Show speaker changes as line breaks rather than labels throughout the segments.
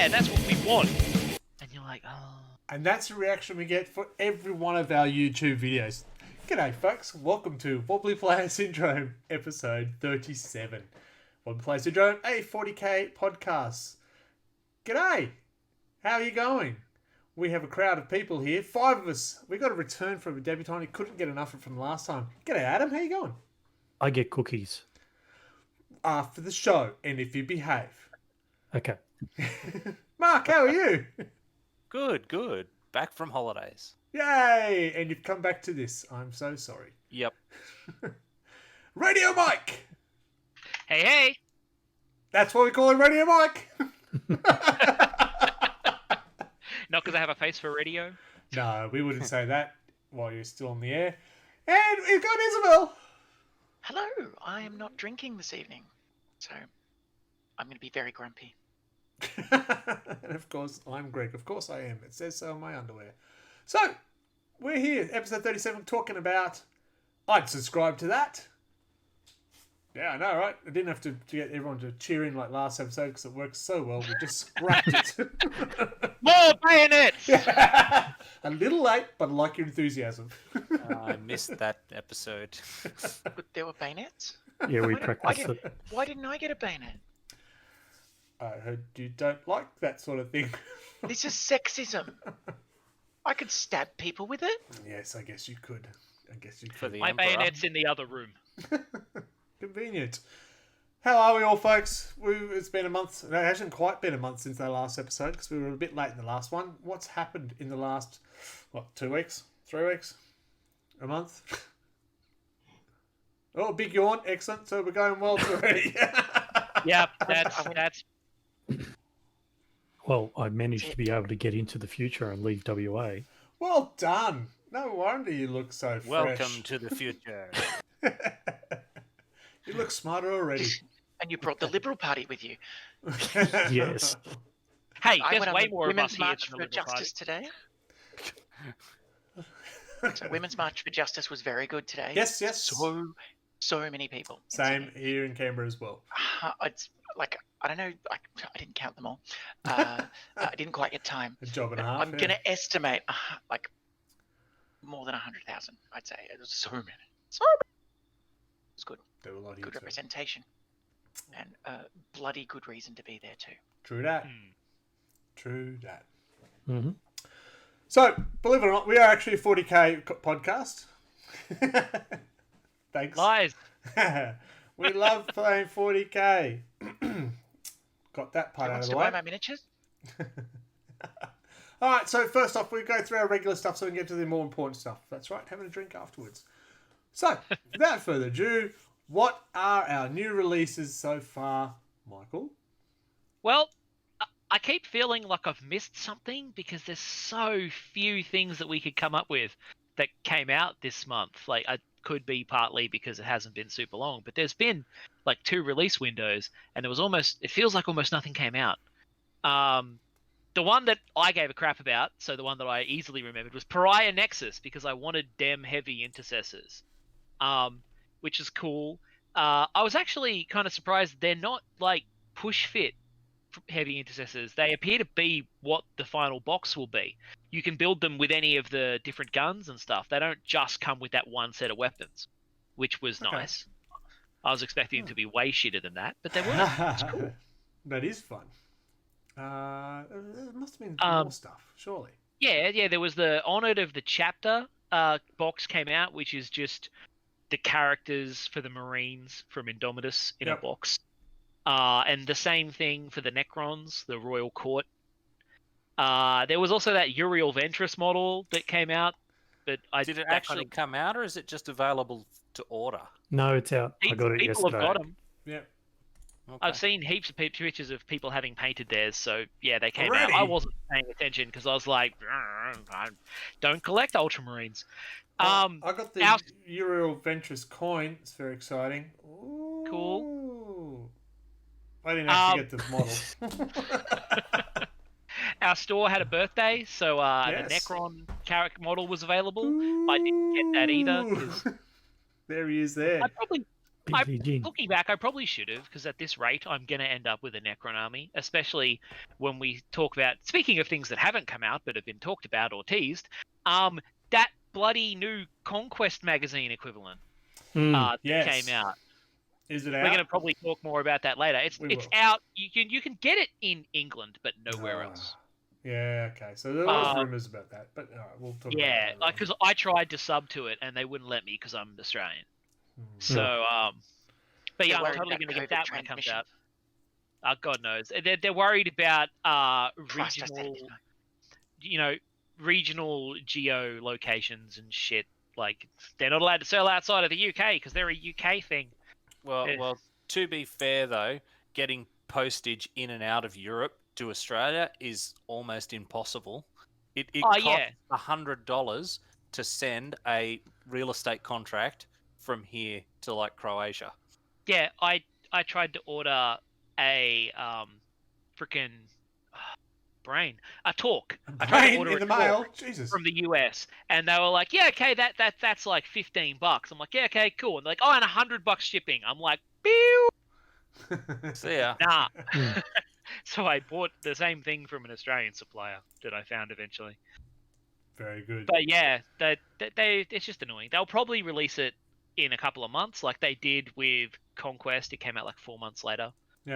yeah, that's what we want. And you're like, oh.
And that's the reaction we get for every one of our YouTube videos. G'day, folks. Welcome to Wobbly Player Syndrome, episode 37. Wobbly Player Syndrome, a 40k podcast. G'day. How are you going? We have a crowd of people here. 5 of us. We got a return from a debutant who couldn't get enough from last time. G'day, Adam. How you going?
I get cookies.
After the show, and if you behave.
Okay.
Mark, how are you?
Good. Back from holidays.
Yay! And you've come back to this. I'm so sorry.
Yep.
Radio Mike!
Hey!
That's what we call him, Radio Mike!
Not because I have a face for radio?
No, we wouldn't say that while you're still on the air. And we've got Isabel!
Hello, I am not drinking this evening, so I'm going to be very grumpy.
And of course, I'm Greg. Of course I am. It says so on my underwear. So, we're here, episode 37, talking about... I'd subscribe to that. Yeah, I know, right? I didn't have to get everyone to cheer in like last episode because it worked so well. We just scrapped it.
More bayonets!
A little late, but I like your enthusiasm.
I missed that episode.
But there were bayonets?
Yeah, we practiced it.
Why didn't I get a bayonet?
I heard you don't like that sort of thing.
This is sexism. I could stab people with it.
Yes, I guess you could.
For the
My
Emperor.
bayonet's in the other room.
Convenient. How are we all, folks? It's been a month. No, it hasn't quite been a month since our last episode because we were a bit late in the last one. What's happened in the last, 2 weeks? 3 weeks? A month? Oh, big yawn. Excellent. So we're going well already.
Yeah, that's...
Well, I managed to be able to get into the future and leave WA.
Well done. No wonder you look so fresh.
Welcome to the future.
You look smarter already.
And you brought the Liberal Party with you.
Yes.
Hey,
I
there's
went on
way
the
more of us
Women's
here
March
than the
for
Liberal Party.
Justice today. So Women's March for Justice was very good today.
Yes.
So many people.
Same here in Canberra as well.
It's like, I don't know, I didn't count them all. I didn't quite get time.
A job and a half.
I'm going to estimate like more than 100,000, I'd say. It was so many. It was good.
There were a lot of
Good representation. And bloody good reason to be there too.
True that. True that.
Mm-hmm.
So, believe it or not, we are actually a 40k podcast. Thanks.
Lies.
We love playing 40k. Got that part out
Wants
of
to
the
buy
way.
my miniatures?
All right, so first off, we go through our regular stuff so we can get to the more important stuff. That's right, having a drink afterwards. So, without further ado, what are our new releases so far, Michael?
Well, I keep feeling like I've missed something because there's so few things that we could come up with that came out this month. Like, I could be partly because it hasn't been super long, but there's been like 2 release windows and it feels like almost nothing came out. The one that I gave a crap about, so the one that I easily remembered, was Pariah Nexus because I wanted dem heavy intercessors, which is cool. I was actually kind of surprised they're not like push fit heavy intercessors. They appear to be what the final box will be. You can build them with any of the different guns and stuff. They don't just come with that one set of weapons, which was nice. I was expecting them to be way shitter than that, but they weren't. It's cool.
That is fun. There must have been more stuff, surely.
Yeah, there was the Honored of the Chapter box came out, which is just the characters for the Marines from Indomitus in a box. And the same thing for the Necrons, the Royal Court. There was also that Uriel Ventress model that came out. But
Did it actually come out, or is it just available to order?
No, it's out. I got it
people
yesterday.
have got them.
Yeah.
Okay. I've seen heaps of pictures of people having painted theirs, so yeah, they came
Already?
out. I wasn't paying attention because I was like, I don't collect Ultramarines.
I got the Uriel Ventress coin. It's very exciting. Ooh.
Cool.
I didn't actually get this model.
Our store had a birthday, so
Yes.
the Necron character model was available. I didn't get that either. 'cause
There he is there.
Looking back, I probably should have, because at this rate, I'm going to end up with a Necron army, especially when we talk about, speaking of things that haven't come out but have been talked about or teased, that bloody new Conquest magazine equivalent that came out.
Is it out?
We're going to probably talk more about that later. It's
will.
out. You can get it in England, but nowhere else.
Yeah, okay. So there was rumors about that, but all right, we'll talk about that later.
Because I tried to sub to it and they wouldn't let me because I'm Australian. So, but yeah, I'm totally going to get that when it comes out. God knows. They're worried about regional geolocations and shit. Like, they're not allowed to sell outside of the UK because they're a UK thing.
Well, to be fair though, getting postage in and out of Europe to Australia is almost impossible. It costs $100 to send a real estate contract from here to like Croatia.
Yeah, I tried to order a freaking talk. I tried to order
in the mail. Jesus.
From the US, and they were like, "Yeah, okay, that's like $15." I'm like, "Yeah, okay, cool." And they're like, "Oh, and $100 shipping." I'm like, "Pew."
See ya.
Nah. So I bought the same thing from an Australian supplier that I found eventually.
Very good.
But yeah, it's just annoying. They'll probably release it in a couple of months, like they did with Conquest. It came out like 4 months later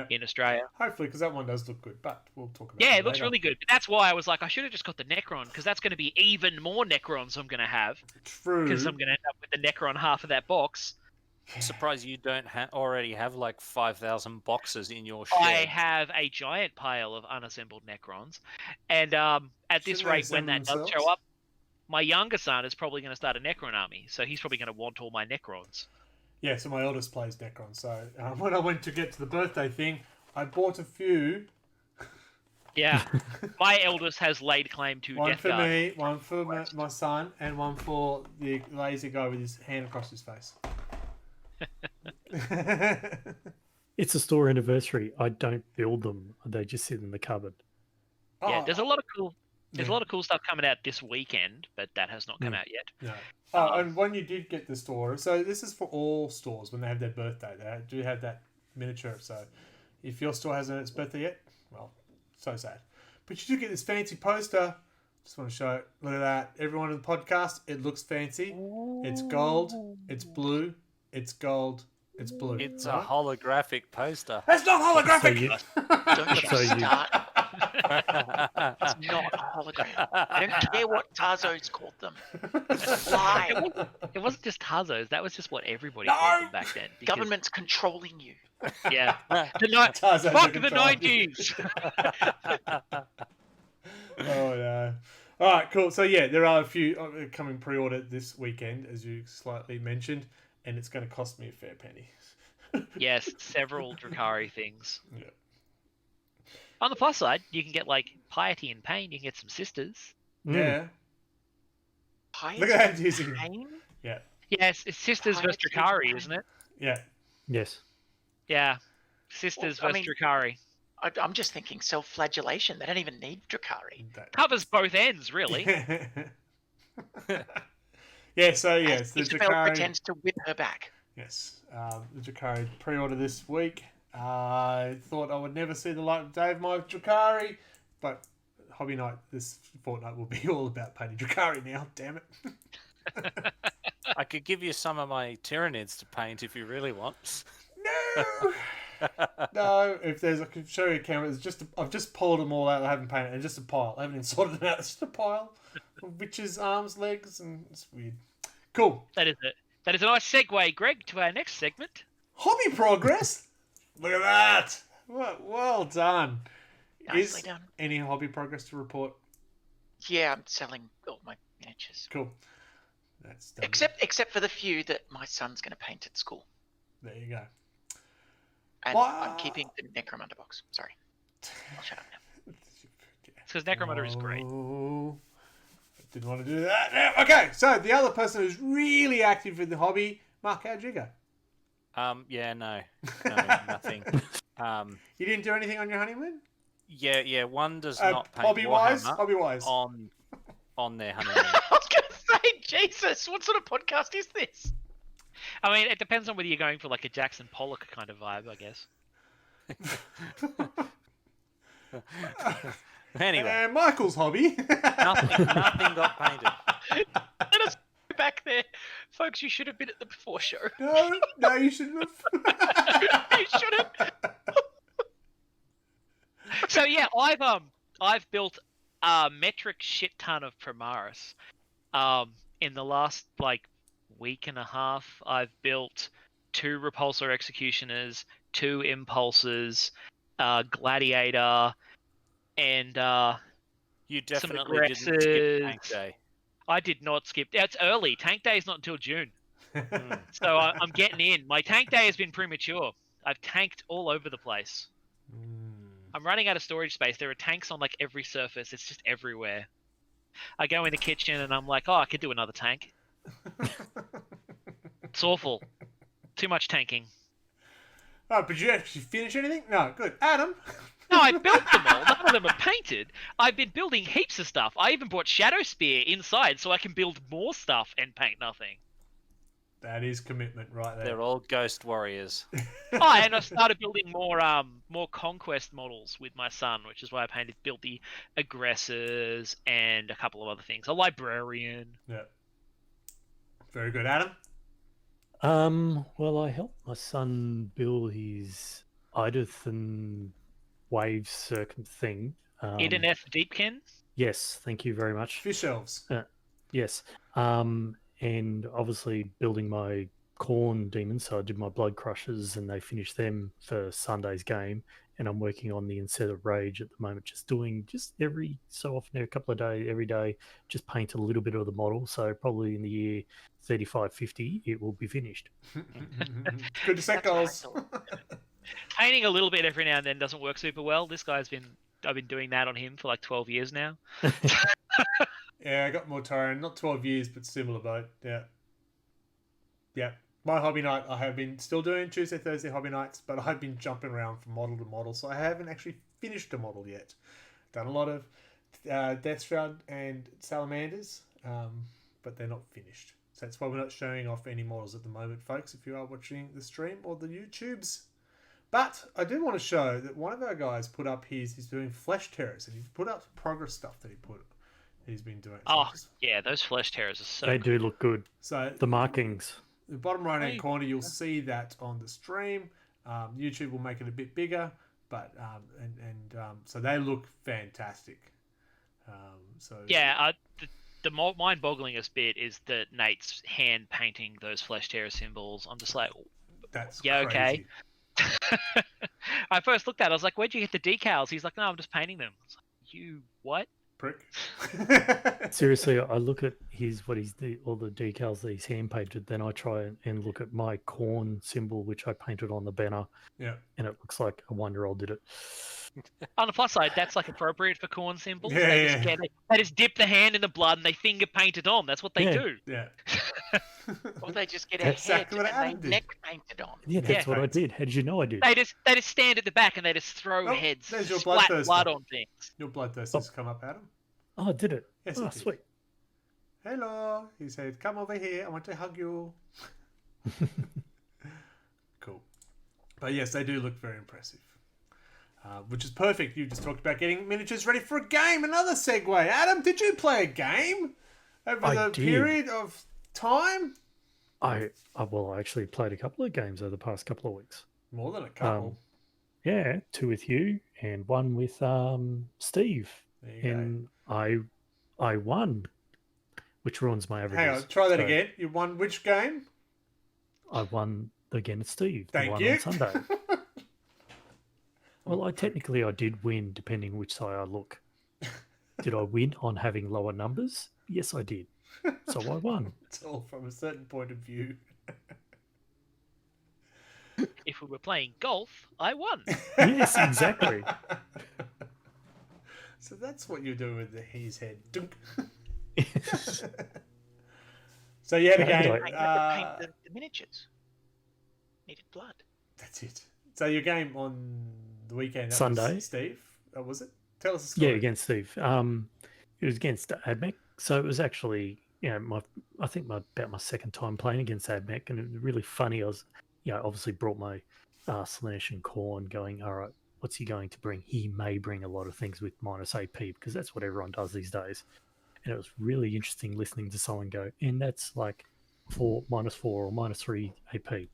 in Australia.
Hopefully, because that one does look good, but we'll talk about it
Yeah, it
later.
looks really good. But that's why I was like, I should have just got the Necron, because that's going to be even more Necrons I'm going to have.
True.
Because I'm going to end up with the Necron half of that box.
I'm surprised you don't already have like 5,000 boxes in your shed.
I have a giant pile of unassembled Necrons. And at this rate, when that does show up, my younger son is probably going to start a Necron army. So he's probably going to want all my Necrons.
Yeah, so my eldest plays Necron. So when I went to get to the birthday thing, I bought a few.
Yeah. My eldest has laid claim to
one
Death
for
Guard.
me, one for my son, and one for the lazy guy with his hand across his face.
It's a store anniversary. I don't build them. They just sit in the cupboard.
Yeah, there's a lot of cool stuff coming out this weekend, but that has not come out yet.
No. Oh, and when you did get the store, so this is for all stores when they have their birthday. They do have that miniature. So if your store hasn't had its birthday yet, well, so sad. But you do get this fancy poster. Just want to show it. Look at that. Everyone in the podcast, it looks fancy. It's gold. It's blue. It's gold. It's blue.
It's a holographic poster.
That's not holographic!
Don't you start. It's not a hologram. I don't care what Tarzo's called them. Lie.
It wasn't just Tazos. That was just what everybody called them back then. Because,
Government's controlling you.
Yeah. Fuck the 90s!
Oh, no. All right, cool. So, yeah, there are a few coming pre-order this weekend, as you slightly mentioned, and it's going to cost me a fair penny.
Yes, several Drakari things.
Yeah.
On the plus side, you can get, like, Piety and Pain. You can get some Sisters.
Yeah.
Piety
Look at that using.
Pain?
Yeah.
Yes, it's Sisters versus Drakari, isn't it?
Yeah.
Yes.
Yeah. Sisters versus Drakari.
I'm just thinking self-flagellation. They don't even need Drakari.
Covers both ends, really.
Yeah, so yes, the
Isabel
Drakari
pretends to whip her back.
Yes, the Drakari pre-order this week. I thought I would never see the light of day of my Drakari, but Hobby Night this fortnight will be all about painting Drakari now. Damn it!
I could give you some of my Tyranids to paint if you really want.
No. No, if there's, I can show you a camera. It's just I've just pulled them all out. I haven't painted. It's just a pile. I haven't even sorted them out. It's just a pile of witches' arms, legs, and it's weird. Cool.
That is it. That is a nice segue, Greg, to our next segment.
Hobby progress. Look at that. Well done.
Nicely done.
Any hobby progress to report?
Yeah, I'm selling all my miniatures.
Cool. That's done.
Except for the few that my son's going to paint at school.
There you go.
And I'm keeping the Necromunda box. Sorry. I'll shut up now.
It's because Necromunda is great.
Oh, I didn't want to do that. Now, okay, so the other person who's really active in the hobby, Mark, how'd you go?
Yeah, no, nothing.
You didn't do anything on your honeymoon?
Yeah, one does not paint
hobby-wise?
Warhammer
Hobby-wise.
on their honeymoon.
I was going to say, Jesus, what sort of podcast is this?
I mean, it depends on whether you're going for like a Jackson Pollock kind of vibe, I guess.
Anyway,
And Michael's hobby.
nothing got painted.
Let us go back there. Folks, you should have been at the before show.
No, you shouldn't have.
You should have.
So yeah, I've built a metric shit ton of Primaris. In the last like week and a half, I've built 2 Repulsor Executioners, 2 Impulses, Gladiator, and
You
some
definitely didn't skip Tank Day.
I did not skip. It's early. Tank Day is not until June, so I'm getting in. My Tank Day has been premature. I've tanked all over the place. I'm running out of storage space. There are tanks on like every surface. It's just everywhere. I go in the kitchen and I'm like, oh, I could do another tank. It's awful. Too much tanking.
Oh, but you actually finish anything? No, good. Adam.
No, I built them all. None of them are painted. I've been building heaps of stuff. I even bought Shadow Spear inside so I can build more stuff and paint nothing.
That is commitment right there.
They're all ghost warriors.
Oh, and I started building more conquest models with my son, which is why I built the aggressors and a couple of other things. A librarian.
Yeah. Very good, Adam.
Well, I helped my son build his Idothan wave circuit thing.
Ideneth Deepkin.
Yes, thank you very much.
Fish elves.
Yes. And obviously building my corn demons, so I did my blood crushers and they finished them for Sunday's game. And I'm working on the Inset of Rage at the moment, just every so often, a couple of days, every day, just paint a little bit of the model. So probably in the year 35-50, it will be finished.
Good to set goals.
Painting a little bit every now and then doesn't work super well. I've been doing that on him for like 12 years now.
Yeah, I got more Tyrant. Not 12 years, but similar boat. Yeah. Yeah. My hobby night, I have been still doing Tuesday, Thursday hobby nights, but I've been jumping around from model to model, so I haven't actually finished a model yet. Done a lot of Death Shroud and Salamanders, but they're not finished. So that's why we're not showing off any models at the moment, folks, if you are watching the stream or the YouTubes. But I do want to show that one of our guys put up he's doing Flesh Terrors, and he's put up progress stuff that he's been doing. So
yeah, those Flesh Terrors are so
They
good.
do look good.
So
The markings.
the bottom right hand corner, you'll see that on the stream. YouTube will make it a bit bigger, but so they look fantastic.
Yeah, the mind-bogglingest bit is that Nate's hand painting those Flesh Terror symbols. I'm just like,
that's
yeah,
crazy.
okay. I first looked at it, I was like, where'd you get the decals? He's like, no, I'm just painting them. I was like, you what?
Prick.
Seriously, I look at all the decals that he's hand painted, then I try and look at my corn symbol, which I painted on the banner.
Yeah.
And it looks like a 1-year-old did it.
On the plus side, that's like appropriate for corn symbols.
Yeah,
They just dip the hand in the blood and they finger paint it on. That's what they do.
Yeah.
Or they just get a
Exactly
head
what Adam
and they
did.
neck painted on.
Yeah, that's
Yeah.
what I did. How did you know I did?
They just stand at the back and they just throw
Oh,
heads,
there's your
splat
bloodthirster.
blood on things.
Your bloodthirst has come up, Adam.
Oh, did it?
Yes,
Oh,
it did.
sweet.
Hello. He said, come over here. I want to hug you. Cool. But yes, they do look very impressive. Which is perfect. You just talked about getting miniatures ready for a game. Another segue. Adam, did you play a game over
I
the
did.
period of time?
I actually played a couple of games over the past couple of weeks.
More than a couple.
Yeah, 2 with you and 1 with Steve.
There you
And I won, which ruins my
go.
averages.
Hang on, try that
So
again. You won which game?
I won against Steve. the
Thank
one
you.
on Sunday. Well, I did win, depending which side I look. Did I win on having lower numbers? Yes, I did. So I won.
It's all from a certain point of view.
If we were playing golf, I won.
Yes, exactly.
So that's what you're doing with his head. Dunk. So you had a game.
I never paint the miniatures. Needed blood.
That's it. So your game on the weekend, that
Sunday.
was Steve, was it? Tell us the story.
Yeah, against Steve. It was against Admech, so it was actually I think about my second time playing against Admech, and it was really funny. I was, obviously brought my Slanesh and Khorne, going, all right, what's he going to bring? He may bring a lot of things with minus AP, because that's what everyone does these days. And it was really interesting listening to someone go, and that's like -4 or -3 AP.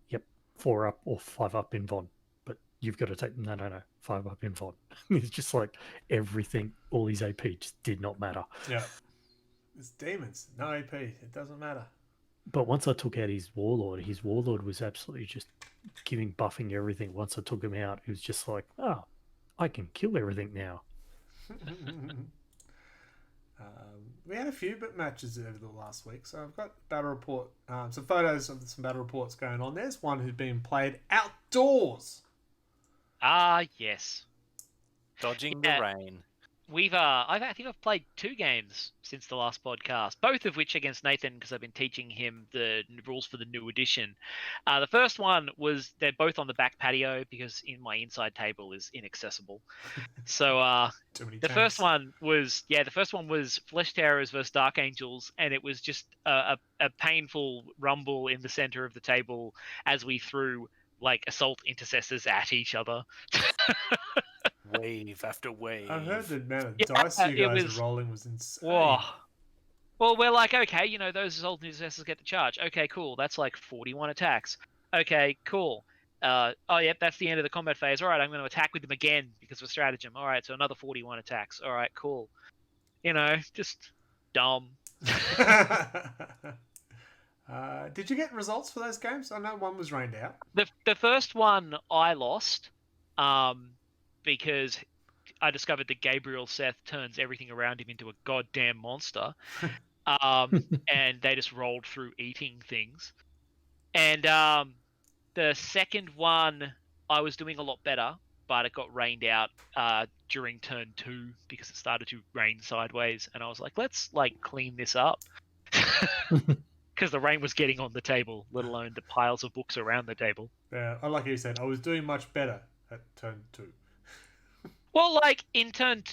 Yep, 4 up or 5 up in VOD. But you've got to take, no, 5 up in VOD. It's just like everything, all these AP just did not matter.
Yeah. It's demons, no AP. It doesn't matter.
But once I took out his warlord was absolutely just buffing everything. Once I took him out, it was just like, I can kill everything now.
We had a few matches over the last week, so I've got battle report, some photos of some battle reports going on. There's one who's been played outdoors.
Yes.
Dodging the rain.
I think I've played 2 games since the last podcast, both of which against Nathan, because I've been teaching him the rules for the new edition. The first one was, they're both on the back patio because my inside table is inaccessible. So the first one was Flesh Terrors versus Dark Angels, and it was just a painful rumble in the center of the table as we threw like assault intercessors at each other.
Wave after wave.
I heard the amount of dice you guys are rolling was insane.
Whoa. Well, we're like, okay, those assault intercessors get to charge. Okay, cool. That's like 41 attacks. Okay, cool. Yep, that's the end of the combat phase. All right, I'm going to attack with them again because of stratagem. All right, so another 41 attacks. All right, cool. Just dumb.
Did you get results for those games? I know one was rained out.
The first one I lost. Because I discovered that Gabriel Seth turns everything around him into a goddamn monster. And they just rolled through eating things. And the second one, I was doing a lot better, but it got rained out during turn 2 because it started to rain sideways. And I was like, let's clean this up. Because the rain was getting on the table, let alone the piles of books around the table.
Yeah, like you said, I was doing much better at turn 2.
Well, in turn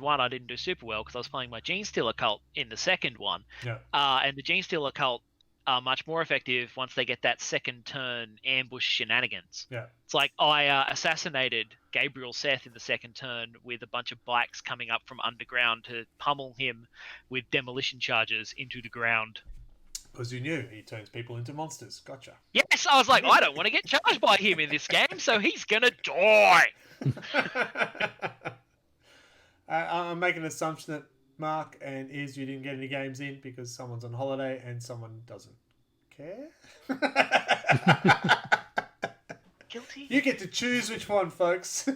1, I didn't do super well because I was playing my Gene Stealer cult in the second one.
Yeah.
And the Gene Stealer cult are much more effective once they get that second turn ambush shenanigans.
Yeah.
It's like I assassinated Gabriel Seth in the second turn with a bunch of bikes coming up from underground to pummel him with demolition charges into the ground.
Because you knew he turns people into monsters. Gotcha.
Yes, I was like, I don't want to get charged by him in this game, so he's going to die.
I'm making an assumption that Mark and Iz, you didn't get any games in because someone's on holiday and someone doesn't care.
Guilty.
You get to choose which one, folks.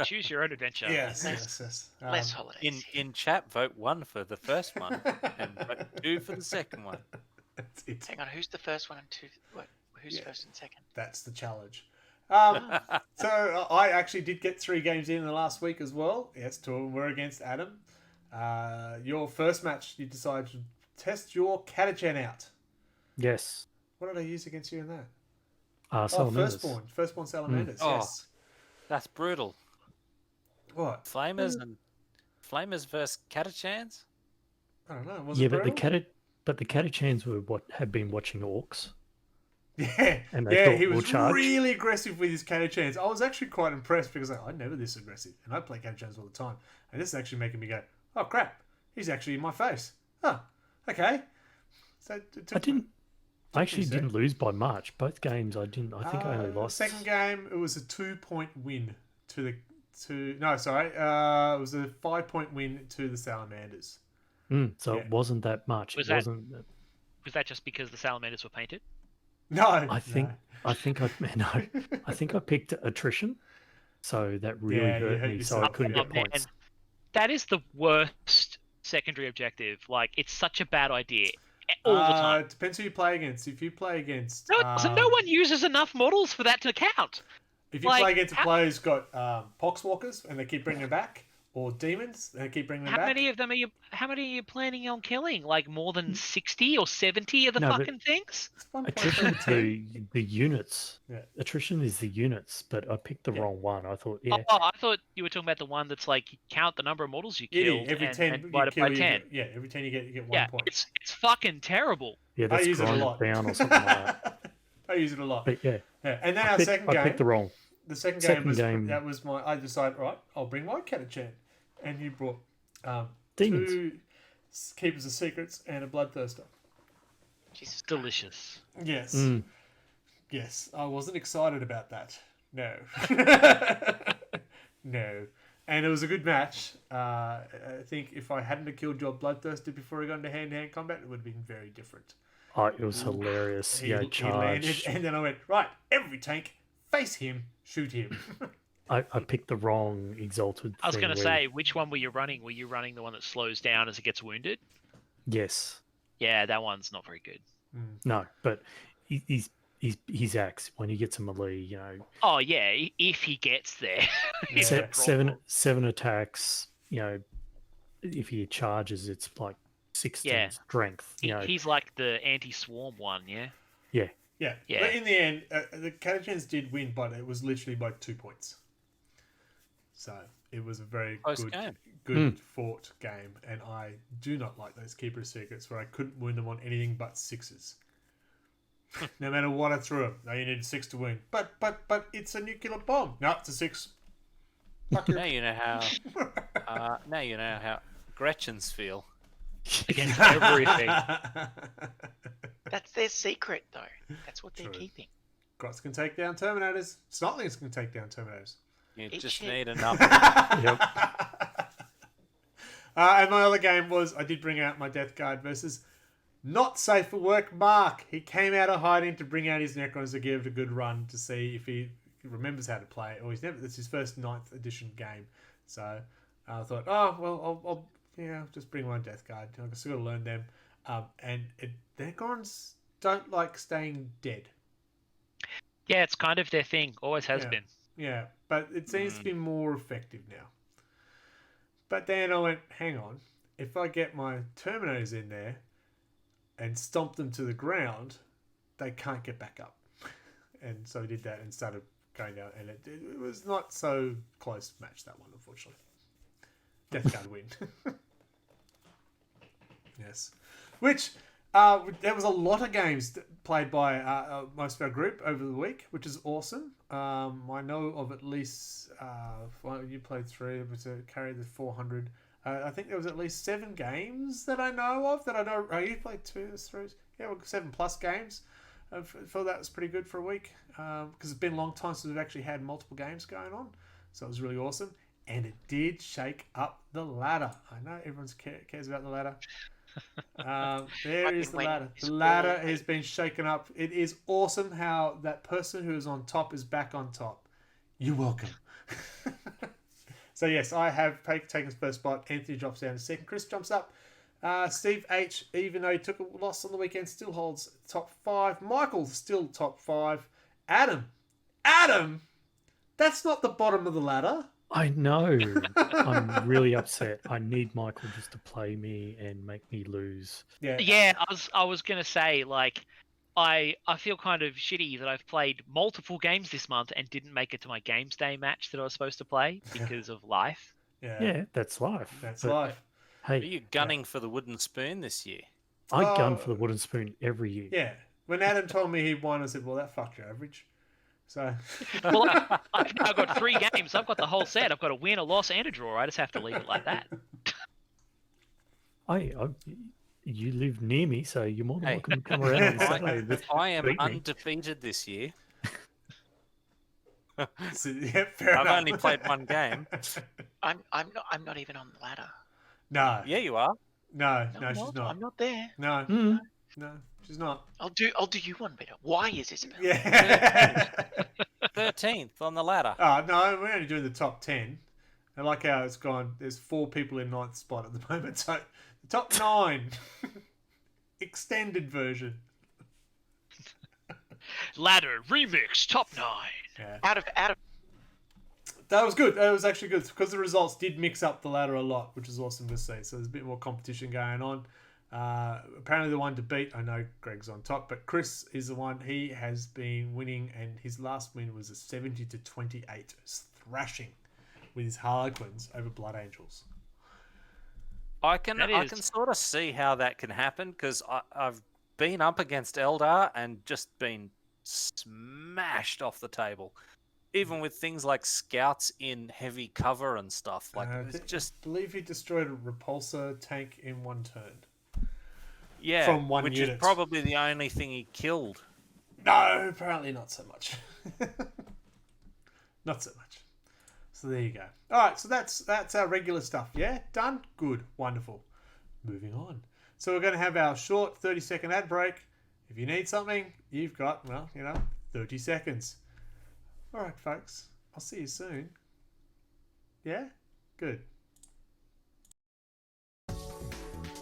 Choose your own adventure.
Yes.
Less holidays.
In chat, vote 1 for the first one and vote 2 for the second one.
Hang on, who's the first one and two? Who's first and second?
That's the challenge. So I actually did get 3 games in the last week as well. Yes, 2 of them were against Adam. Your first match, you decided to test your Catachan out.
Yes.
What did I use against you in that?
Salamanders.
Firstborn Salamanders. Yes.
That's brutal.
What?
Flamers versus Catachans?
I don't know. Was it brutal?
But the Catachans had been watching orcs.
Yeah,
and they
he was really aggressive with his Catachans. I was actually quite impressed because I'm never this aggressive, and I play Catachans all the time. And this is actually making me go, oh crap, he's actually in my face. Oh, okay. So
I actually didn't lose by much. Both games I didn't. I think I only lost.
Second game, it was a 2-point win it was a 5-point win to the Salamanders.
It wasn't that much.
Was that just because the Salamanders were painted?
No,
I think I picked attrition, so that really hurt me. So I couldn't get points.
That is the worst secondary objective. It's such a bad idea all the time.
It depends who you play against. If you play against,
no one uses enough models for that to count.
If you play against a player who's got poxwalkers and they keep bringing them back, or demons. They keep bringing them
How
back.
many of them are you? How many are you planning on killing? Like more than 60 or 70 of the
No, but-
fucking things?
It's 1.7
Attrition
team.
to the units.
Yeah.
Attrition is the units, but I picked the wrong one. I thought, yeah.
Oh, I thought you were talking about the one that's like you count the number of models you
Yeah,
killed
every
and,
10
and
you
divide it
kill,
by 10.
every 10 you get 1
Yeah,
point.
it's fucking terrible.
Yeah,
I
that's
use it a
grinded
lot.
down or something like that.
I use it a lot.
But yeah,
Yeah. And then our
I
second
picked the
game,
wrong.
the second
second
game
game-
that was my. I decided, right, I'll bring my Catachan, and you brought
Demons.
2 Keepers of Secrets and a Bloodthirster.
Jesus,
Delicious.
Yes.
Mm.
Yes, I wasn't excited about that. No. No. And it was a good match. I think if I hadn't have killed your Bloodthirster before I got into hand-to-hand combat, it would have been very different.
Oh, it was hilarious.
He
Yeah,
landed,
charge.
and then I went, right, every tank, face him, shoot him.
I picked the wrong exalted.
I was
thing
going to
where-
say, which one were you running? Were you running the one that slows down as it gets wounded?
Yes.
Yeah, that one's not very good.
No, but his axe when he gets a melee, you know,
Oh yeah, if he gets there. It's
Yeah.
a problem.
seven attacks. You know, if he charges, it's like 16
Yeah.
strength. You know,
He's like the anti-swarm one, yeah.
Yeah.
Yeah.
But in the end, the Catachans did win, but it was literally by 2 points. So it was a very
Close game.
good fought game, and I do not like those Keeper of Secrets where I couldn't wound them on anything but 6s. No matter what I threw them, no, you needed 6 to win. But it's a nuclear bomb. No, it's a 6. Fuck you.
Now you know how. Now you know how Gretchen's feel.
Against everything.
that's their secret, though. That's what they're
True.
keeping.
Grots can take down Terminators. Snotlings can take down Terminators.
You
Eat
just
shit.
need enough.
Yep.
And my other game was I did bring out my Death Guard versus Not Safe for Work Mark. He came out of hiding to bring out his Necrons to give it a good run to see if he remembers how to play. Or it's his first 9th edition game. So I thought, oh, well, I'll just bring my Death Guard. I've still got to learn them. And Necrons don't like staying dead.
Yeah, it's kind of their thing. Always has
Yeah.
been.
Yeah, but it seems to be more effective now. But then I went, hang on, if I get my Terminators in there and stomp them to the ground, they can't get back up. And so I did that and started going down, and it was not so close match, that one, unfortunately. Death Guard win. Yes. Which, there was a lot of games played by most of our group over the week, which is awesome. I know of at least, you played 3, but to carry the 400. I think there was at least 7 games that I know of that I know. Oh, you played 2, 3? Yeah, well, 7+ games. I feel that was pretty good for a week because it's been a long time since we've actually had multiple games going on. So it was really awesome. And it did shake up the ladder. I know everyone cares about the ladder. There is the ladder. The ladder has been shaken up. It is awesome how that person who is on top is back on top. You're welcome. So yes, I have taken first spot. Anthony drops down to second. Chris jumps up. Steve H, even though he took a loss on the weekend, still holds top 5. Michael still top 5. Adam, that's not the bottom of the ladder.
I know. I'm really upset. I need Michael just to play me and make me lose.
Yeah, I was gonna say, like, I feel kind of shitty that I've played multiple games this month and didn't make it to my games day match that I was supposed to play because of life.
Yeah, that's life.
That's
But,
life.
Are
Hey,
you gunning for the wooden spoon this year?
I gun for the wooden spoon every year.
Yeah. When Adam told me he won, I said, well, that fucked your average. So,
Well, I've now got 3 games. I've got the whole set. I've got a win, a loss, and a draw. I just have to leave it like that.
You live near me, so you're more than
Hey.
welcome to come around on Saturday.
I am
Beat me.
undefeated this year.
yeah, fair
I've
enough.
only played 1 game.
I'm not even on the ladder.
No.
Yeah, you are.
No,
No, I'm
she's not.
I'm not there.
No,
Mm.
no, she's not.
I'll do you one better. Why is Isabel?
Yeah.
13th on the ladder.
Oh, no, we're only doing the top 10. I like how it's gone. There's 4 people in 9th spot at the moment. So, the top 9. Extended version.
Ladder remix top 9.
Yeah.
Out of
that was good. That was actually good because the results did mix up the ladder a lot, which is awesome to see. So there's a bit more competition going on. Apparently the one to beat, I know Greg's on top, but Chris is the one. He has been winning, and his last win was a 70-28 thrashing with his Harlequins over Blood Angels.
I can sort of see how that can happen because I've been up against Eldar and just been smashed off the table. Even with things like scouts in heavy cover and stuff. Like it's just...
I believe he destroyed a repulsor tank in one turn.
Yeah,
from one
which
unit.
Is probably the only thing he killed.
No, apparently not so much. Not so much. So there you go. All right, so that's our regular stuff. Yeah, done? Good. Wonderful. Moving on. So we're going to have our short 30-second ad break. If you need something, you've got, 30 seconds. All right, folks. I'll see you soon. Yeah? Good.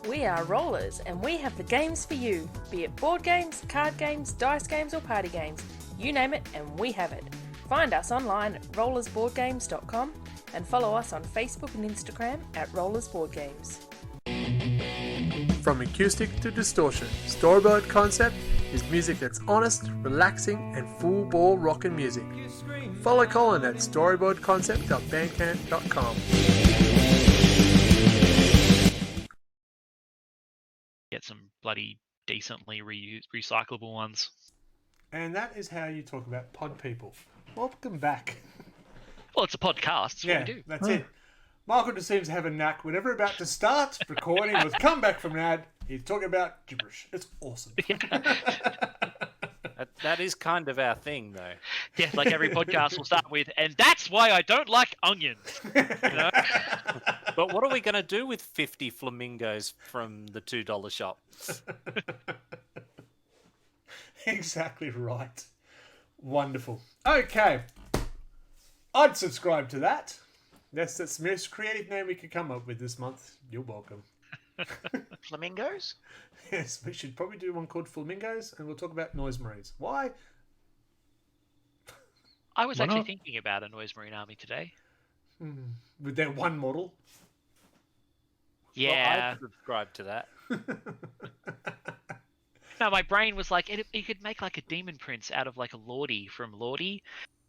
We are Rollers, and we have the games for you. Be it board games, card games, dice games, or party games. You name it, and we have it. Find us online at rollersboardgames.com and follow us on Facebook and Instagram at rollersboardgames.
From acoustic to distortion, Storyboard Concept is music that's honest, relaxing, and full ball rockin' music. Follow Colin at storyboardconcept.bandcamp.com.
Get some bloody decently recyclable ones.
And that is how you talk about pod people. Welcome back.
Well, it's a podcast. That's what we do.
That's it. Michael just seems to have a knack. Whenever we're about to start recording, we've come back from an ad. He's talking about gibberish. It's awesome.
That is kind of our thing, though.
Yeah, like every podcast will start with, and that's why I don't like onions. You know?
But what are we going to do with 50 flamingos from the $2 shop?
Exactly right. Wonderful. Okay. I'd subscribe to that. That's the most creative name we could come up with this month. You're welcome.
Flamingos?
Yes, we should probably do one called Flamingos, and we'll talk about Noise Marines. Why?
I was actually thinking about a Noise Marine army today.
With their one model?
Yeah.
Well, I'd subscribe to that.
No, my brain was like, you could make like a demon prince out of like a Lordy from Lordy,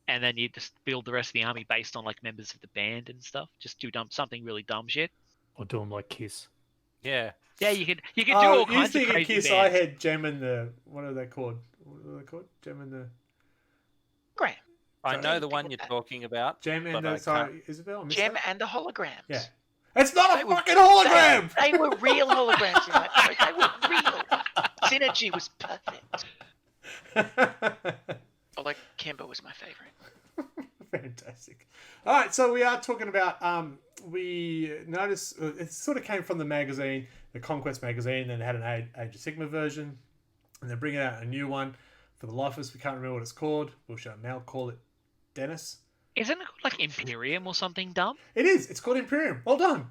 and then you just build the rest of the army based on like members of the band and stuff. Just do something really dumb shit.
Or do them like Kiss.
Yeah.
Yeah, you could do all kinds of crazy
Kiss,
bands.
I had Gem and the... What are they called? Gem and the...
Graham.
I know the one you're talking about.
Gem and the... Sorry, Isabel?
Gem and the holograms.
Yeah. It's not a fucking hologram!
They were real holograms in that show. They were real. Synergy was perfect. Although Kimber was my favourite.
Fantastic. All right, so we are talking about... we noticed... it sort of came from the magazine, the Conquest magazine, and it had an Age of Sigmar version. And they're bringing out a new one. For the life of us, we can't remember what it's called. We shall now call it Dennis.
Isn't it called like Imperium or something dumb?
It is. It's called Imperium. Well done.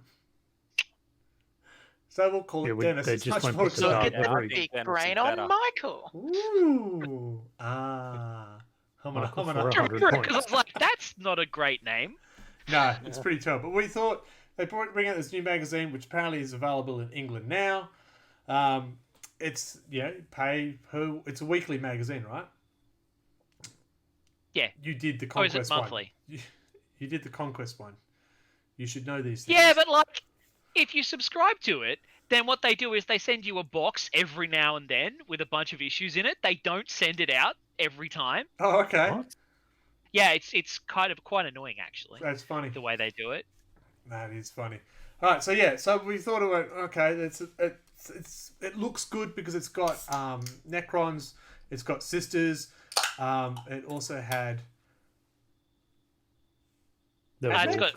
So we'll call it Dennis.
They
it's
just
much
won't
more
put it
Look
up.
at
exciting.
the big brain on Michael.
Ooh. Ah.
Michael for
I'm
100
Because I
points.
was like, that's not a great name.
No, it's pretty tough. But we thought they bring out this new magazine, which apparently is available in England now. It's pay per. It's a weekly magazine, right?
Yeah.
You did the
Or is
Conquest
it monthly?
one. You did the Conquest one. You should know these things.
Yeah, but like, if you subscribe to it, then what they do is they send you a box every now and then with a bunch of issues in it. They don't send it out every time.
Oh, okay.
What?
Yeah, it's kind of quite annoying actually.
That's funny.
The way they do it.
That is funny. All right, so we thought it went okay. It looks good because it's got Necrons, it's got Sisters. It also had.
It's got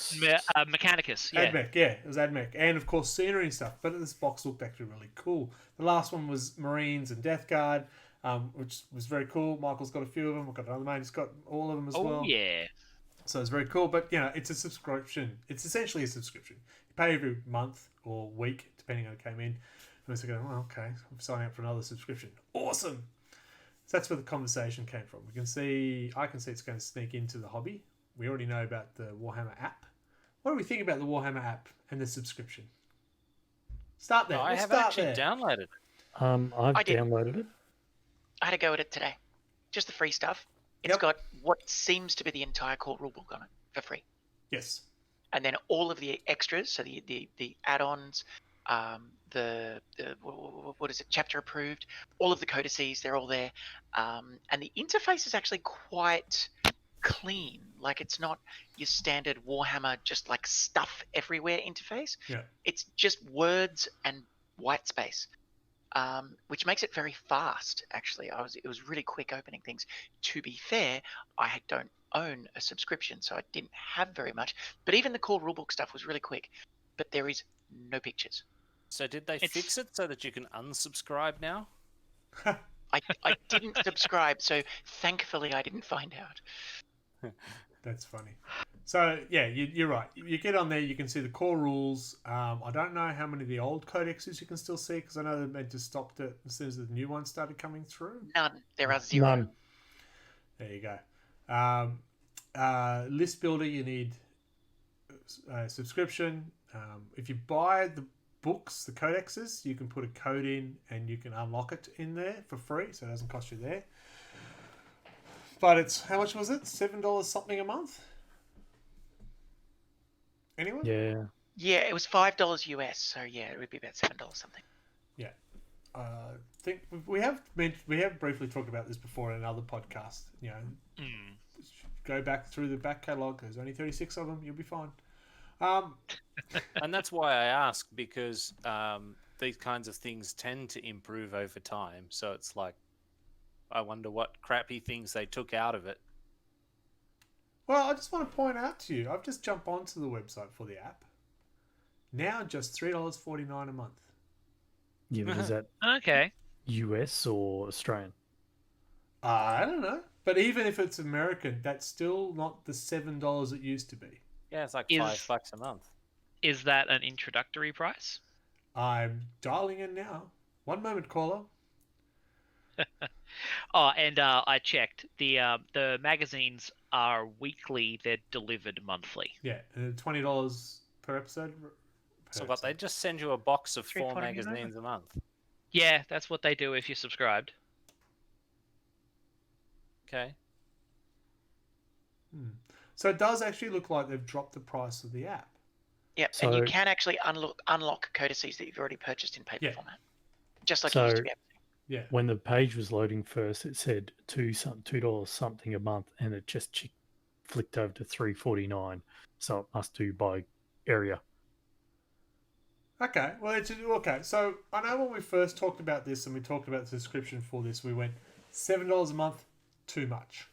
Mechanicus. Yeah.
Admech, yeah, it was Admech, and of course scenery and stuff. But this box looked actually really cool. The last one was Marines and Death Guard, which was very cool. Michael's got a few of them. I've got another mate. He's got all of them as well.
Oh yeah.
So it's very cool. But it's a subscription. It's essentially a subscription. You pay every month or week, depending on it came in. And it's going, oh, okay, I'm signing up for another subscription. Awesome. So that's where the conversation came from. I can see it's going to sneak into the hobby we already know about the Warhammer app. What do we think about the Warhammer app and the subscription? Start there.
I have actually downloaded it.
I've downloaded it.
I had to go at it today. Just the free stuff. It's got what seems to be the entire core rulebook on it for free.
Yes.
And then all of the extras, so the add-ons, what is it, chapter approved, all of the codices, they're all there. And the interface is actually quite clean. Like, it's not your standard Warhammer just like stuff everywhere interface.
Yeah.
It's just words and white space. Which makes it very fast, actually. It was really quick opening things. To be fair, I don't own a subscription, so I didn't have very much. But even the core rulebook stuff was really quick. But there is no pictures.
So did they fix it so that you can unsubscribe now?
I didn't subscribe, so thankfully I didn't find out.
That's funny. So, yeah, you're right. You get on there, you can see the core rules. I don't know how many of the old codexes you can still see, because I know they meant to stop it as soon as the new ones started coming through.
None. There are 0.
None.
There you go. List builder, you need a subscription. If you buy the books, the codexes, you can put a code in and you can unlock it in there for free, so it doesn't cost you there. But it's, how much was it? $7 something a month? Anyone?
Yeah.
Yeah, it was $5 US, so yeah, it would be about $7 something.
Yeah. I think we have briefly talked about this before in another podcast. You know, go back through the back catalogue. There's only 36 of them. You'll be fine.
And that's why I ask, because these kinds of things tend to improve over time. So it's like, I wonder what crappy things they took out of it.
Well, I just want to point out to you, I've just jumped onto the website for the app. Now just $3.49 a month.
Yeah, but is that
Okay.
US or Australian?
I don't know. But even if it's American, that's still not the $7 it used to be.
Yeah, it's like $5 a month.
Is that an introductory price?
I'm dialing in now. One moment, caller.
Oh, and I checked. The magazines are weekly. They're delivered monthly.
Yeah, $20 per episode.
So what, they just send you a box of 4
$3.49?
magazines a month?
Yeah, that's what they do if you're subscribed.
Okay.
So it does actually look like they've dropped the price of the app.
Yep,
So-
and you can actually unlock codices that you've already purchased in paper
Yeah.
format. Just like you used to
So-
be able to.
Yeah.
When the page was loading first, it said $2 something a month, and it just flicked over to $3.49. So it must do by area.
Okay, well, okay. So I know when we first talked about this and we talked about the subscription for this, we went $7 a month, too much.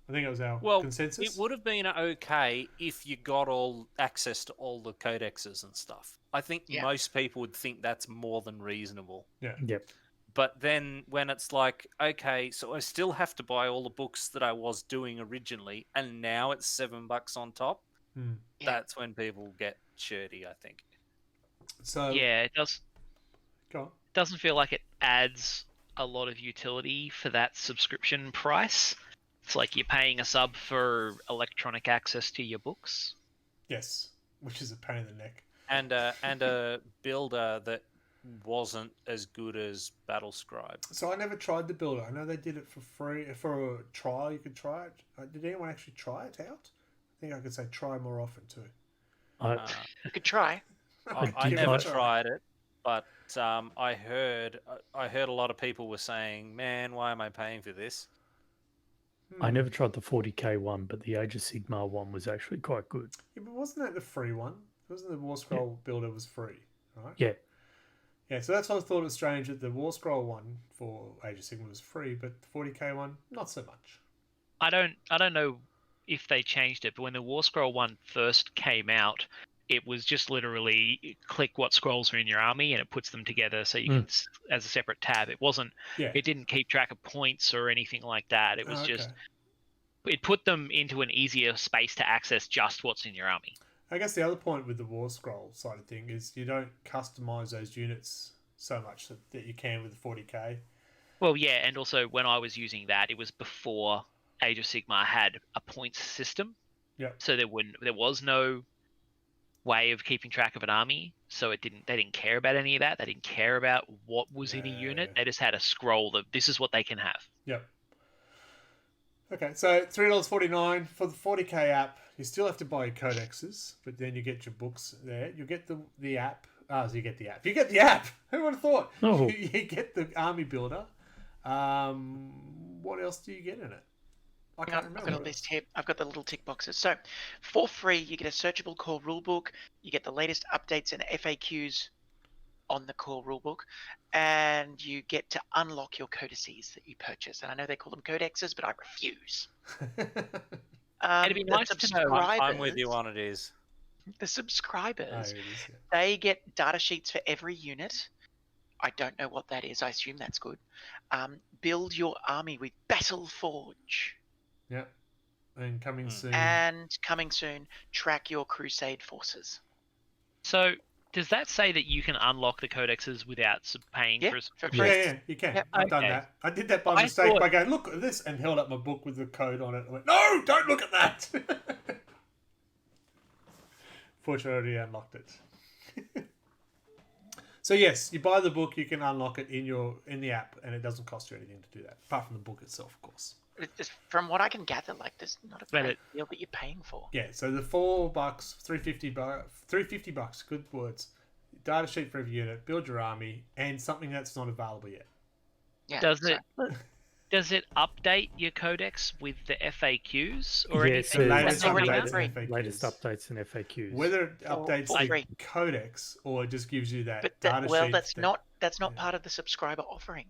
I think it was our consensus.
It would have been okay if you got all access to all the codexes and stuff. I think most people would think that's more than reasonable.
Yeah.
Yep.
But then when it's like, okay, so I still have to buy all the books that I was doing originally, and now it's $7 on top, that's when people get shirty, I think.
So
Yeah, it does.
go on.
Doesn't feel like it adds a lot of utility for that subscription price. It's like you're paying a sub for electronic access to your books.
Yes, which is a pain in the neck.
And a builder that wasn't as good as Battlescribe.
So I never tried the builder. I know they did it for free for a trial. You could try it. Did anyone actually try it out? I think I could say try more often too.
You could try.
I never tried it, but I heard a lot of people were saying, "Man, why am I paying for this?"
I never tried the 40k one, but the Age of Sigmar one was actually quite good.
Yeah, but wasn't that the free one? Wasn't the War Scroll builder was free, right?
Yeah.
Yeah, so that's why I thought it was strange that the War Scroll one for Age of Sigmar was free, but the 40k one, not so much.
I don't know if they changed it, but when the War Scroll one first came out, it was just literally click what scrolls are in your army and it puts them together so you can as a separate tab. It wasn't.
Yeah.
It didn't keep track of points or anything like that. It was just.
Okay.
It put them into an easier space to access just what's in your army.
I guess the other point with the War Scroll side of thing is you don't customize those units so much that you can with the 40k.
Well, yeah, and also when I was using that, it was before Age of Sigmar had a points system.
Yep.
So there was no way of keeping track of an army. So they didn't care about any of that. They didn't care about what was in a unit. They just had a scroll that this is what they can have.
Yep. Okay, so $3.49 for the 40k app. You still have to buy your codexes, but then you get your books there. You get the app. So you get the app. You get the app. Who would have thought?
Oh.
You get the army builder. What else do you get in it? I can't remember.
I've got a list here. I've got the little tick boxes. So, for free, you get a searchable core rulebook. You get the latest updates and FAQs on the core rulebook, and you get to unlock your codices that you purchase. And I know they call them codexes, but I refuse.
It'd be nice to know.
I'm with you on it. Is
the subscribers?
Oh, it is, yeah.
They get data sheets for every unit. I don't know what that is. I assume that's good. Build your army with Battle Forge.
Yep. And coming soon.
And coming soon, track your crusade forces.
So does that say that you can unlock the codexes without paying for a subscription?
Yeah, you can.
Yep.
I've done that. I did that by mistake by going, look at this, and held up my book with the code on it. I went, no, don't look at that. Fortunately, I already unlocked it. So yes, you buy the book, you can unlock it in the app, and it doesn't cost you anything to do that, apart from the book itself, of course.
From what I can gather, like there's not a great deal that you're paying for.
Yeah, so the $4, $350, good words. Data sheet for every unit, build your army, and something that's not available yet.
Yeah.
Does it update your codex with the FAQs or
Yes,
anything?
Latest
already
updates
free.
and FAQs.
latest updates and FAQs.
Whether it updates
for
the
free.
codex or it just gives you that
But
data sheet.
that's not part of the subscriber offering.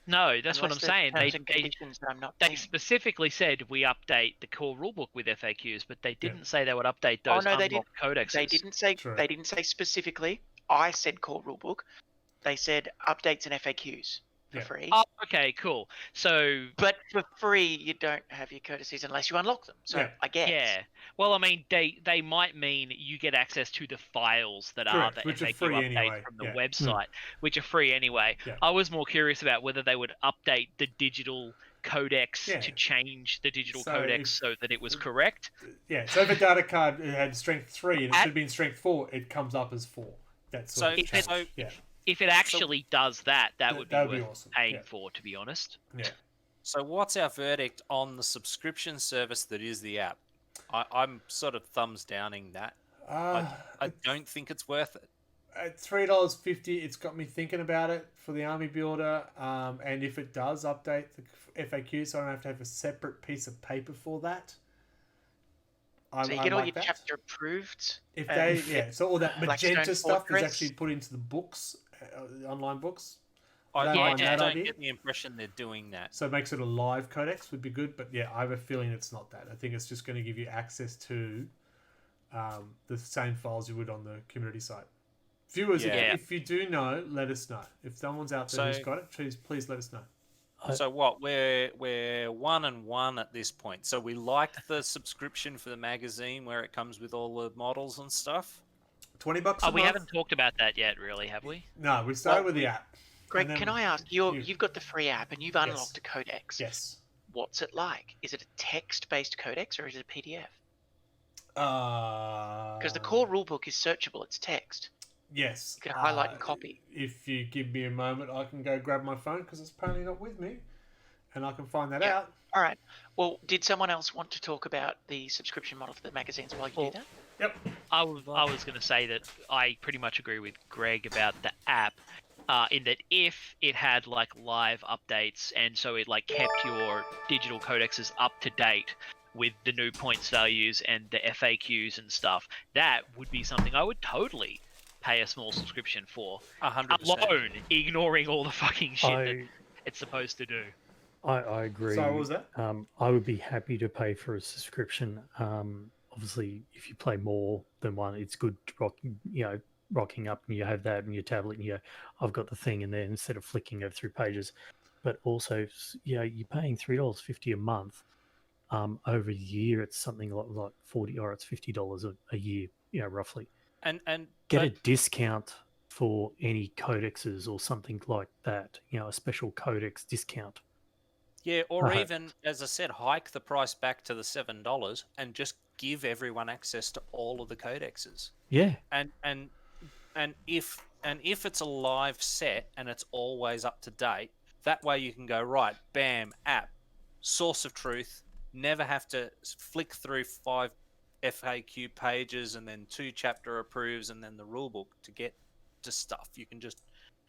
No, that's what I'm
Unless
saying.
there's terms and conditions that I'm not
They
seeing.
specifically said we update the core rulebook with FAQs, but they didn't say they would update those
they
unlocked codexes.
They didn't say.
True.
They didn't say specifically. I said core rulebook. They said updates and FAQs for free.
Oh, okay, cool. So,
But for free, you don't have your codexes unless you unlock them. So I guess.
yeah. Well, I mean, they might mean you get access to the files that are the
which are
FAQ
free
updates
anyway.
from the website, which are free anyway.
Yeah.
I was more curious about whether they would update the digital codex
Yeah.
to change the digital
So
codex so that it was correct.
Yeah, so if a data card had strength 3 and it should have been strength 4, it comes up as 4. That's
So-
yeah.
If it actually does that, that would be
that'd
worth
be awesome.
paying
Yeah.
for, to be honest.
Yeah.
So what's our verdict on the subscription service that is the app? I'm sort of thumbs downing that. I don't think it's worth it.
At $3.50, it's got me thinking about it for the army builder. And if it does update the FAQ, so I don't have to have a separate piece of paper for that.
So you get all your chapter approved.
If they, so all that magenta
Blackstone
stuff is
Fortress.
actually put into the books, online books.
I
don't mind that
don't
idea.
get the impression they're doing that.
So it makes it a live codex would be good, but yeah, I have a feeling it's not that. I think it's just going to give you access to the same files you would on the community site. Viewers, if you do know, let us know. If someone's out there who's got it, please let us know.
So what? We're 1-1 at this point. So we liked the subscription for the magazine where it comes with all the models and stuff.
$20 a month.
We haven't talked about that yet, really, have we?
No, we started with the app.
Greg, can I ask, you've got the free app and you've unlocked a codex.
Yes.
What's it like? Is it a text-based codex or is it a PDF? Because the core rulebook is searchable, it's text.
Yes.
You can highlight and copy.
If you give me a moment, I can go grab my phone because it's apparently not with me, and I can find that out.
All right. Well, did someone else want to talk about the subscription model for the magazines while you do that?
Yep.
I was going to say that I pretty much agree with Greg about the app, in that if it had like live updates and so it like kept your digital codexes up to date with the new points values and the FAQs and stuff, that would be something I would totally pay a small subscription for.
100%.
Alone, ignoring all the fucking shit that it's supposed to do.
I agree.
So what was that?
I would be happy to pay for a subscription. Obviously, if you play more than one, it's good to rocking up and you have that in your tablet and I've got the thing in there instead of flicking over through pages. But also, you're paying $3.50 a month. Over a year, it's something like $40 or it's $50 a year, roughly.
And
get a discount for any codexes or something like that. A special codex discount.
Yeah, or even, as I said, hike the price back to the $7 and just give everyone access to all of the codexes.
Yeah.
And if it's a live set and it's always up to date, that way you can go, right, bam, app, source of truth, never have to flick through 5 FAQ pages and then 2 chapter approves and then the rule book to get to stuff. You can just,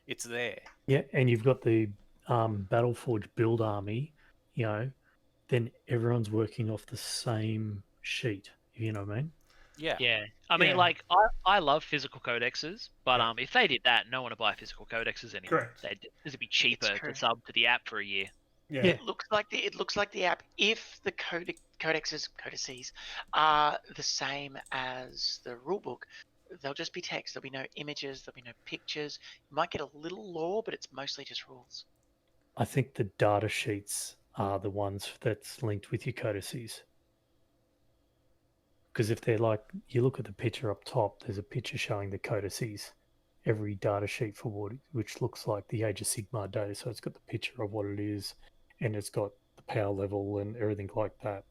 it's there.
Yeah, and you've got the Battleforge build army, then everyone's working off the same sheet, if you know what I mean?
Yeah.
Yeah. I mean, I love physical codexes, but if they did that, no one would buy physical codexes anymore.
Correct.
It'd be cheaper to sub to the app for a year.
Yeah.
It looks like the app. If the codices are the same as the rulebook, they'll just be text. There'll be no images. There'll be no pictures. You might get a little lore, but it's mostly just rules.
I think the data sheets are the ones that's linked with your codices. Because if they're like, you look at the picture up top, there's a picture showing the codices, every data sheet for what, which looks like the Age of Sigmar data. So it's got the picture of what it is, and it's got the power level and everything like that.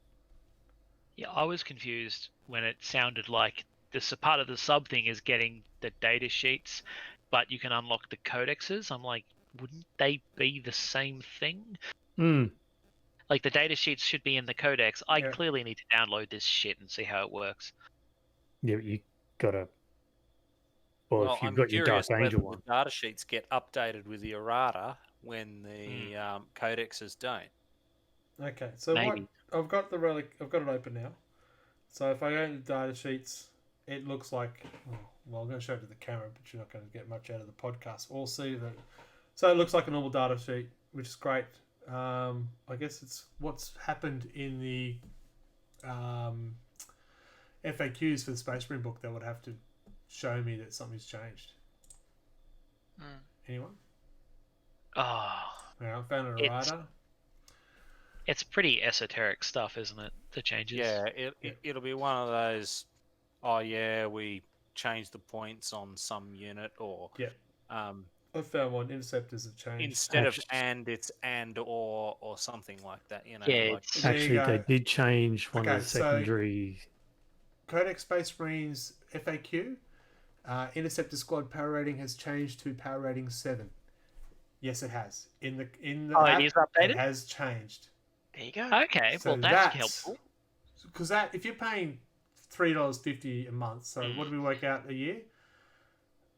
Yeah, I was confused when it sounded like part of the sub thing is getting the data sheets, but you can unlock the codexes. I'm like, wouldn't they be the same thing? Like, the data sheets should be in the codex. I clearly need to download this shit and see how it works.
Yeah, you gotta. Well, if you've got your Dark Angel one,
the data sheets get updated with the errata when the codexes don't.
Okay, so I've got the relic. I've got it open now. So if I go into data sheets, it looks like. Well, I'm going to show it to the camera, but you're not going to get much out of the podcast. We'll see that. So it looks like a normal data sheet, which is great. I guess it's what's happened in the FAQs for the Space Marine book that would have to show me that something's changed. Anyone?
Oh,
Yeah, I found an errata.
It's pretty esoteric stuff, isn't it? The changes.
Yeah, it'll be one of those. Oh yeah, we changed the points on some unit, or
I found one. Interceptors have changed.
Instead of it's and or something like that.
Yeah,
actually they did change one of the secondary.
So, Codex Space Marines FAQ. Interceptor Squad power rating has changed to power rating 7. Yes, it has. In the app,
it is updated?
It has changed.
There you go.
Okay,
So
well that's helpful.
Because if you're paying $3.50 a month, so what do we work out a year?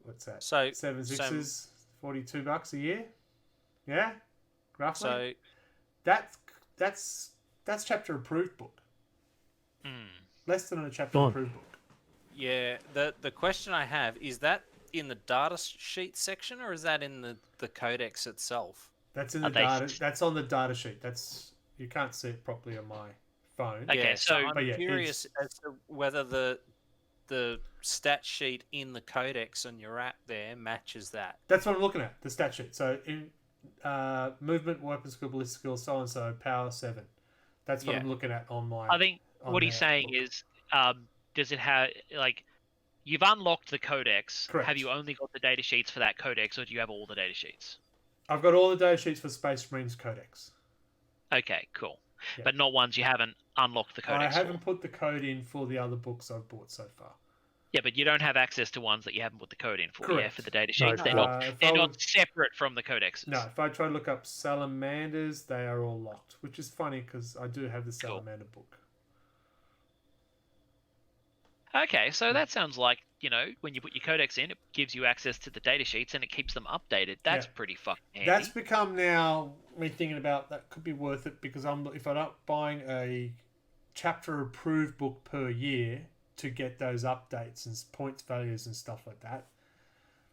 What's that?
So
7 sixes, $42 a year. Yeah, roughly.
So
that's chapter approved book. Less than a chapter approved book.
Yeah, the question I have is that in the data sheet section or is that in the codex itself?
That's in the data. That's on the data sheet. You can't see it properly on my phone.
Okay,
yeah, so I'm
yeah,
curious as to whether the stat sheet in the codex on your app there matches that.
That's what I'm looking at, the stat sheet. So in movement, weapon skill, ballistic skill, so and so, power 7. That's what I'm looking at on my.
I think what he's saying is, does it have you've unlocked the codex?
Correct.
Have you only got the data sheets for that codex, or do you have all the data sheets?
I've got all the data sheets for Space Marines Codex.
Okay, cool.
Yeah.
But not ones you haven't unlocked the codex.
I haven't put the code in for the other books I've bought so far.
Yeah, but you don't have access to ones that you haven't put the code in for.
Correct.
Yeah, for the data sheets.
No,
they're not separate from the codexes.
No, if I try to look up salamanders, they are all locked, which is funny because I do have the salamander book.
Okay, so that sounds like, when you put your codex in, it gives you access to the data sheets and it keeps them updated. That's pretty fucking handy.
That's become now, me thinking about that could be worth it because if I'm not buying a chapter approved book per year to get those updates and points values and stuff like that.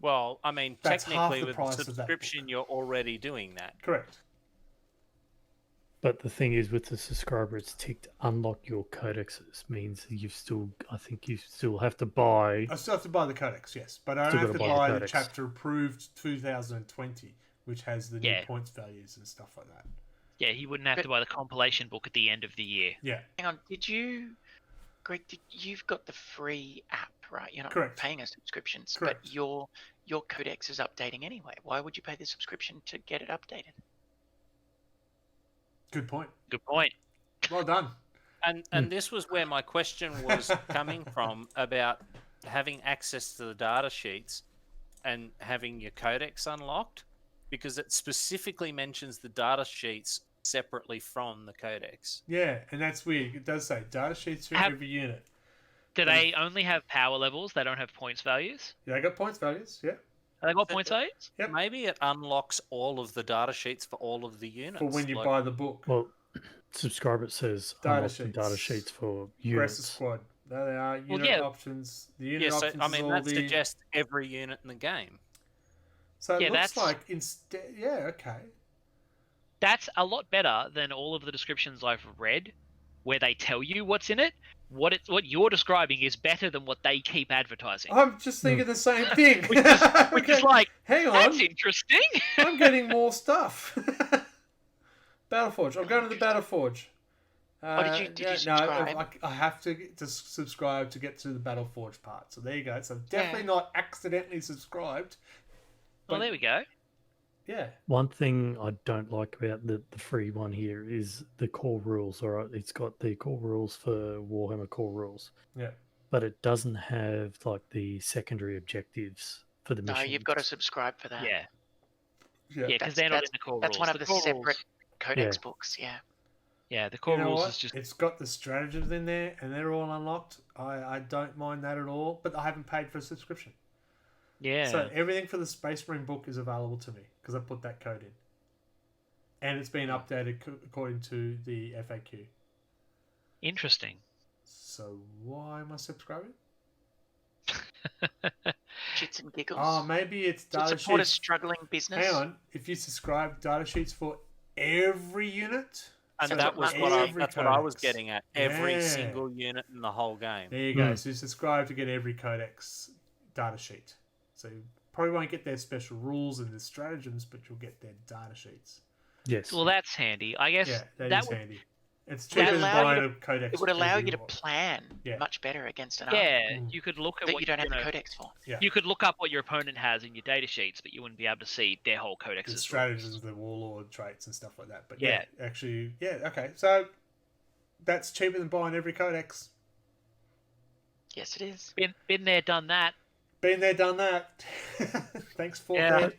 Well, I mean,
that's
technically
half the
with
price
subscription, you're already doing that.
Correct.
But the thing is, with the subscriber, it's ticked unlock your codexes. Means I think you still have to buy.
I still have to buy the codex, yes, but I don't have to buy the chapter approved 2020, which has the new points values and stuff like that.
Yeah, he wouldn't have to buy the compilation book at the end of the year.
Yeah.
Hang on, Greg, you've got the free app, right? You're not paying a subscription, but your codex is updating anyway. Why would you pay the subscription to get it updated?
Good point.
Good point.
Well done.
And this was where my question was coming from about having access to the data sheets and having your codex unlocked, because it specifically mentions the data sheets separately from the codex.
Yeah, and that's weird. It does say data sheets for every unit.
Do they only have power levels? They don't have points values?
Yeah, I got points values, yeah.
Have they got points values?
Yep.
Maybe it unlocks all of the data sheets for all of the units.
For when you buy the book.
Well, subscribe, it says
Data
data sheets for units.
Aggressive squad. There they are. Unit options. The unit options
that suggests every unit in the game.
So it looks like instead... Yeah, okay.
That's a lot better than all of the descriptions I've read where they tell you what's in it. What you're describing is better than what they keep advertising.
I'm just thinking the same thing.
which is like,
hang on.
That's interesting.
I'm getting more stuff. Battleforge. I'm going to the Battleforge.
Did you subscribe?
No, I have to subscribe to get to the Battleforge part. So there you go. So I'm definitely not accidentally subscribed.
Well, there we go.
Yeah.
One thing I don't like about the free one here is the core rules. All right, it's got the core rules for Warhammer core rules.
Yeah.
But it doesn't have like the secondary objectives for the mission.
No, you've got to subscribe for that.
Yeah.
Yeah,
because they're not in the core rules.
That's one of the separate
rules.
codex books, yeah.
Yeah, the core rules is just...
It's got the stratagems in there, and they're all unlocked. I don't mind that at all, but I haven't paid for a subscription.
Yeah.
So everything for the Space Marine book is available to me, because I put that code in. And it's been updated according to the FAQ.
Interesting.
So why am I subscribing?
Shits and giggles.
Oh, maybe it's data
to support
sheets.
a struggling business.
Hang on. If you subscribe, data sheets for every unit.
And
So
that's what I was getting at. Every single unit in the whole game.
There you go. So you subscribe to get every codex data sheet. So you probably won't get their special rules and their stratagems, but you'll get their data sheets.
Yes.
Well, that's handy. I guess
Yeah, that is handy. It's
Would
cheaper than
allow
buying
you
a codex.
It would allow
every
you to
war.
plan much better against an
Yeah,
army
you could look at
that
what
you don't have the codex for.
Yeah.
You could look up what your opponent has in your data sheets, but you wouldn't be able to see their whole
The
codexes.
stratagems, the warlord traits and stuff like that. But
Yeah.
actually, okay. So that's cheaper than buying every codex.
Yes, it is.
Been there, done that.
Been there, done that. Thanks, fourth ed,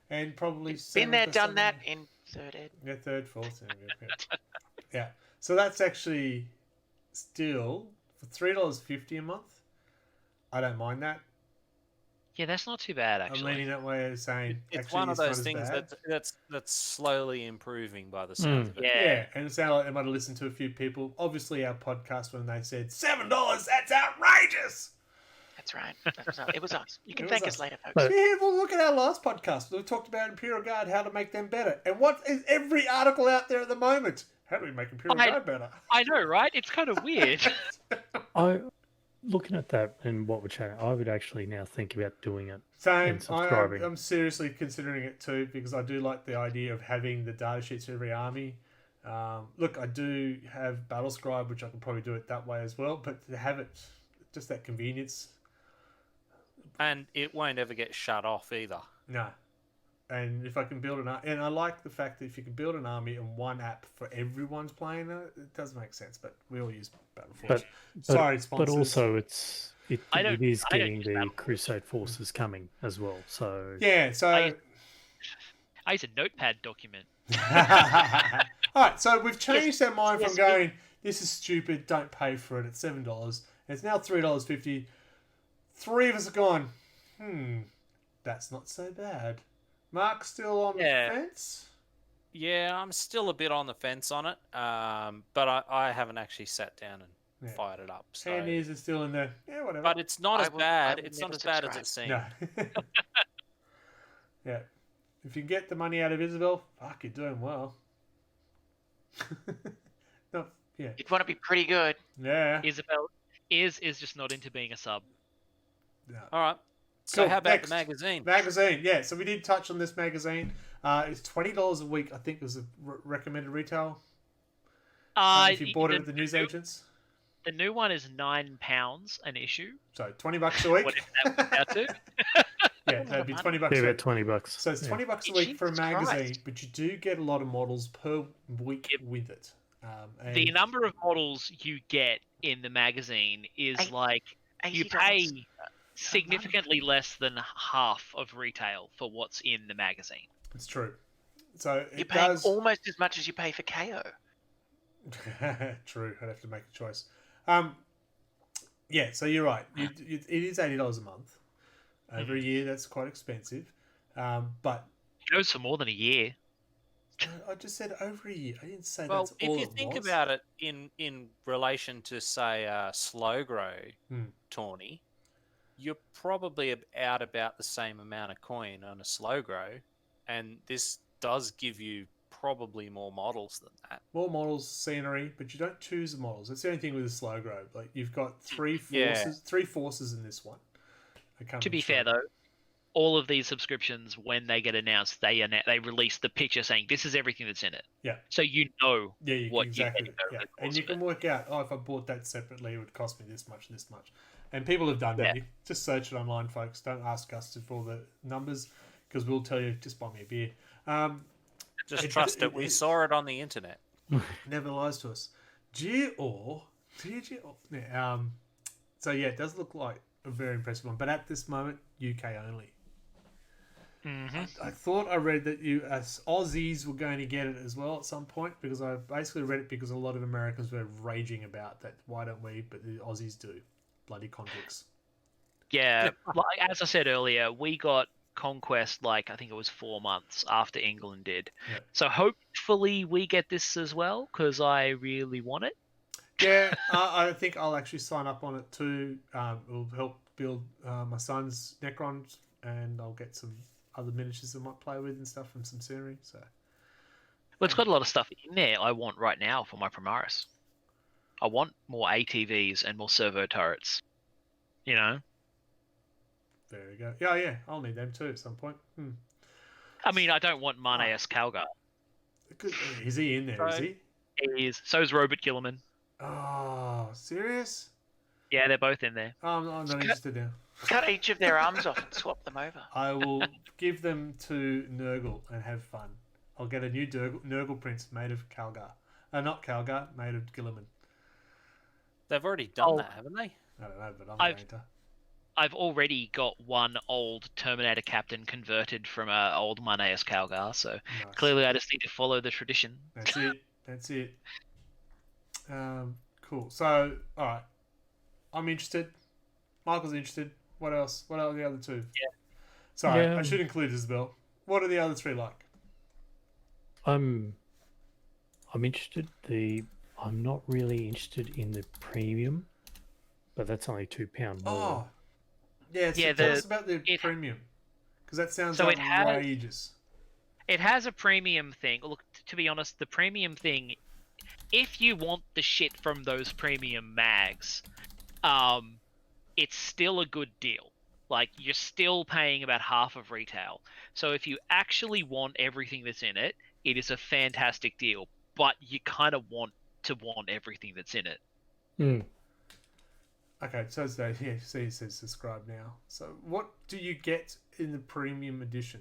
and probably
Been there,
7th or
done that
something.
in third ed.
Yeah, third, fourth. Yeah. So that's actually still for $3.50 a month. I don't mind that.
Yeah, that's not too bad,
I'm
actually.
leaning that way, saying
It's
actually,
one of
not
those
as
things
bad.
that's slowly improving by the sound of it.
Yeah, and it sounded like I might have listened to a few people. Obviously, our podcast when they said $7, that's outrageous.
That's right. It was us. You can
It
thank
was
us
us.
later, folks.
Yeah, well, look at our last podcast. We talked about Imperial Guard, how to make them better. And what is every article out there at the moment? How do we make Imperial Guard better?
I know, right? It's kind of weird.
Looking at that and what we're chatting, I would actually now think about doing it.
Same.
And subscribing.
I'm seriously considering it too, because I do like the idea of having the data sheets for every army. Look, I do have Battlescribe, which I can probably do it that way as well, but to have it, just that convenience.
And it won't ever get shut off either.
No. And if I can build and I like the fact that if you can build an army in one app for everyone's playing it does make sense, but we all use Battleforge. Sorry, sponsors.
But also it is
I
getting
use
the
Battleforge.
Crusade forces coming as well. So
yeah, so
I use a notepad document.
Alright, so we've changed our mind from going, this is stupid, don't pay for it, it's $7. It's now $3.50. 3 of us are gone, that's not so bad. Mark's still on the fence?
Yeah, I'm still a bit on the fence on it, but I haven't actually sat down and fired it up. So.
10 years is still in there. Yeah, whatever.
But it's not as bad. It's not as bad as it seems.
No. Yeah. If you get the money out of Isabel, fuck, you're doing well. No, yeah.
You'd want to be pretty good.
Yeah.
Isabel is just not into being a sub.
No.
All right. So
Cool.
how about
Next.
the magazine?
Magazine, yeah. So we did touch on this magazine. It's $20 a week. I think was the recommended retail. If you bought it at the newsagents.
The new one is £9 an issue.
So $20 a week.
Whatever that works out to.
Yeah, that'd be $20
yeah,
a
about
week.
$20.
So it's $20 a week for a magazine, but you do get a lot of models per week with it.
The number of models you get in the magazine is like you pay significantly less than half of retail for what's in the magazine.
It's true. So
you're paying almost as much as you pay for KO.
True. I'd have to make a choice. Yeah, so you're right. It is $80 a month. Over a year, that's quite expensive. But
it goes for more than a year.
I just said over a year. I didn't say that's all it was.
Well, if you think about it in relation to, say, slow grow tawny, you're probably out about the same amount of coin on a slow grow, and this does give you probably more models than that.
More models, scenery, but you don't choose the models. That's the only thing with a slow grow. Like you've got three forces in this one.
To be fair though, all of these subscriptions, when they get announced, they release the picture saying this is everything that's in it.
Yeah.
So you know what
exactly.
you get.
And you can work out, if I bought that separately, it would cost me this much and this much. And people have done that.
Yeah.
You just search it online, folks. Don't ask us for the numbers because we'll tell you, just buy me a beer.
Just trust it. We saw it on the internet.
Never lies to us. So yeah, it does look like a very impressive one. But at this moment, UK only.
Mm-hmm.
I thought I read that you as Aussies were going to get it as well at some point because I basically read it because a lot of Americans were raging about that. Why don't we? But the Aussies do. Bloody convicts.
Yeah, like, as I said earlier, we got Conquest I think it was 4 months after England did.
Yeah.
So hopefully we get this as well because I really want it.
Yeah, I think I'll actually sign up on it too. It will help build my son's Necrons, and I'll get some other miniatures I might play with and stuff, and some scenery. So,
well, it's got a lot of stuff in there I want right now for my Primaris. I want more ATVs and more servo turrets. You know.
There we go. Yeah, I'll need them too at some point.
I mean, I don't want Marneus Calgar.
Is he in there? Is he?
He is. So is Robert Gilliman.
Oh, serious?
Yeah, they're both in there.
I'm not interested now.
Cut each of their arms off and swap them over.
I will give them to Nurgle and have fun. I'll get a new Nurgle prince made of Calgar. Not Calgar, made of Gilliman.
They've already done that, haven't they?
I don't know, but I'm going to.
I've already got one old Terminator captain converted from an old Marneus Calgar, so nice. Clearly I just need to follow the tradition.
That's it. Cool. So, all right. I'm interested. Michael's interested. What else? What are the other two?
Yeah.
Sorry, I should include Isabel. What are the other three like?
I'm interested. I'm not really interested in the premium, but that's only £2 more.
Oh, yeah. So tell us about the premium, because that sounds outrageous.
It has a premium thing. Look, to be honest, the premium thing, if you want the shit from those premium mags, it's still a good deal. Like, you're still paying about half of retail. So if you actually want everything that's in it, it is a fantastic deal. But you kind of want everything that's in it.
Okay, so it's that. Yeah, see, it says subscribe now. So what do you get in the premium edition?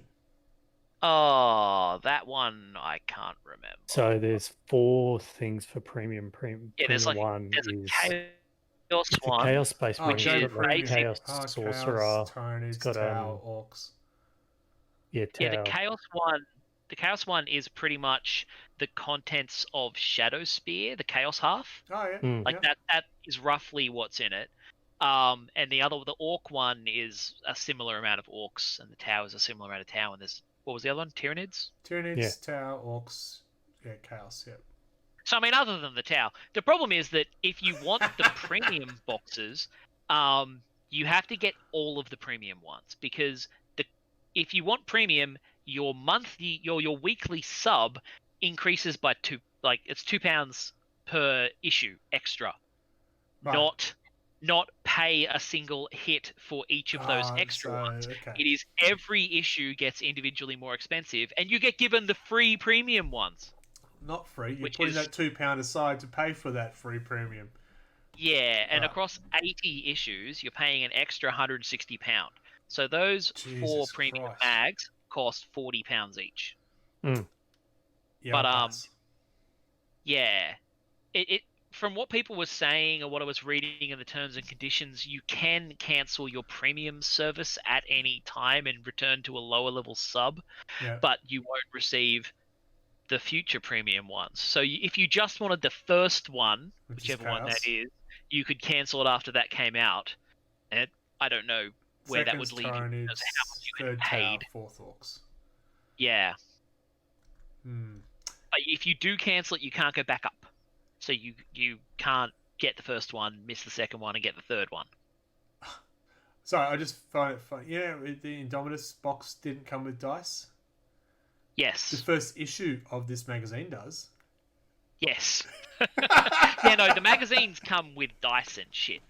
Oh, that one I can't remember.
So there's 4 things for premium.
Yeah, there's like
one
there's
is
Chaos one,
Chaos Space
which
Marine,
is
Chaos Sorcerer.
Tyranids,
got
Tau, Orcs.
Yeah,
the Chaos one. The Chaos one is pretty much the contents of Shadow Spear, the Chaos half.
Oh yeah,
that is roughly what's in it. And the Orc one is a similar amount of Orcs, and the Tau is a similar amount of Tau. And there's what was the other one? Tyranids,
Tau, Orcs, Chaos,
So I mean, other than the Tau, the problem is that if you want the premium boxes, you have to get all of the premium ones because if you want premium, your monthly, your weekly sub increases by it's £2 per issue extra, right. Not pay a single hit for each of those extra ones.
Okay.
It is every issue gets individually more expensive, and you get given the free premium ones.
Not free. You're putting that £2 aside to pay for that free premium.
Yeah, and across 80 issues, you're paying an extra £160. So those
Jesus
4 premium
Christ.
mags cost £40 each.
Yeah,
But yeah, it from what people were saying or what I was reading in the terms and conditions, you can cancel your premium service at any time and return to a lower level sub, but you won't receive the future premium ones. So if you just wanted the first one, whichever one that is, you could cancel it after that came out. And I don't know where that would leave you in terms of how much you had paid.
Fourth Orcs.
Yeah. But if you do cancel it, you can't go back up. So you can't get the first one, miss the second one, and get the third one.
Sorry, I just find it funny. Yeah, the Indominus box didn't come with dice.
Yes.
The first issue of this magazine does.
Yes. Yeah, no, the magazines come with dice and shit.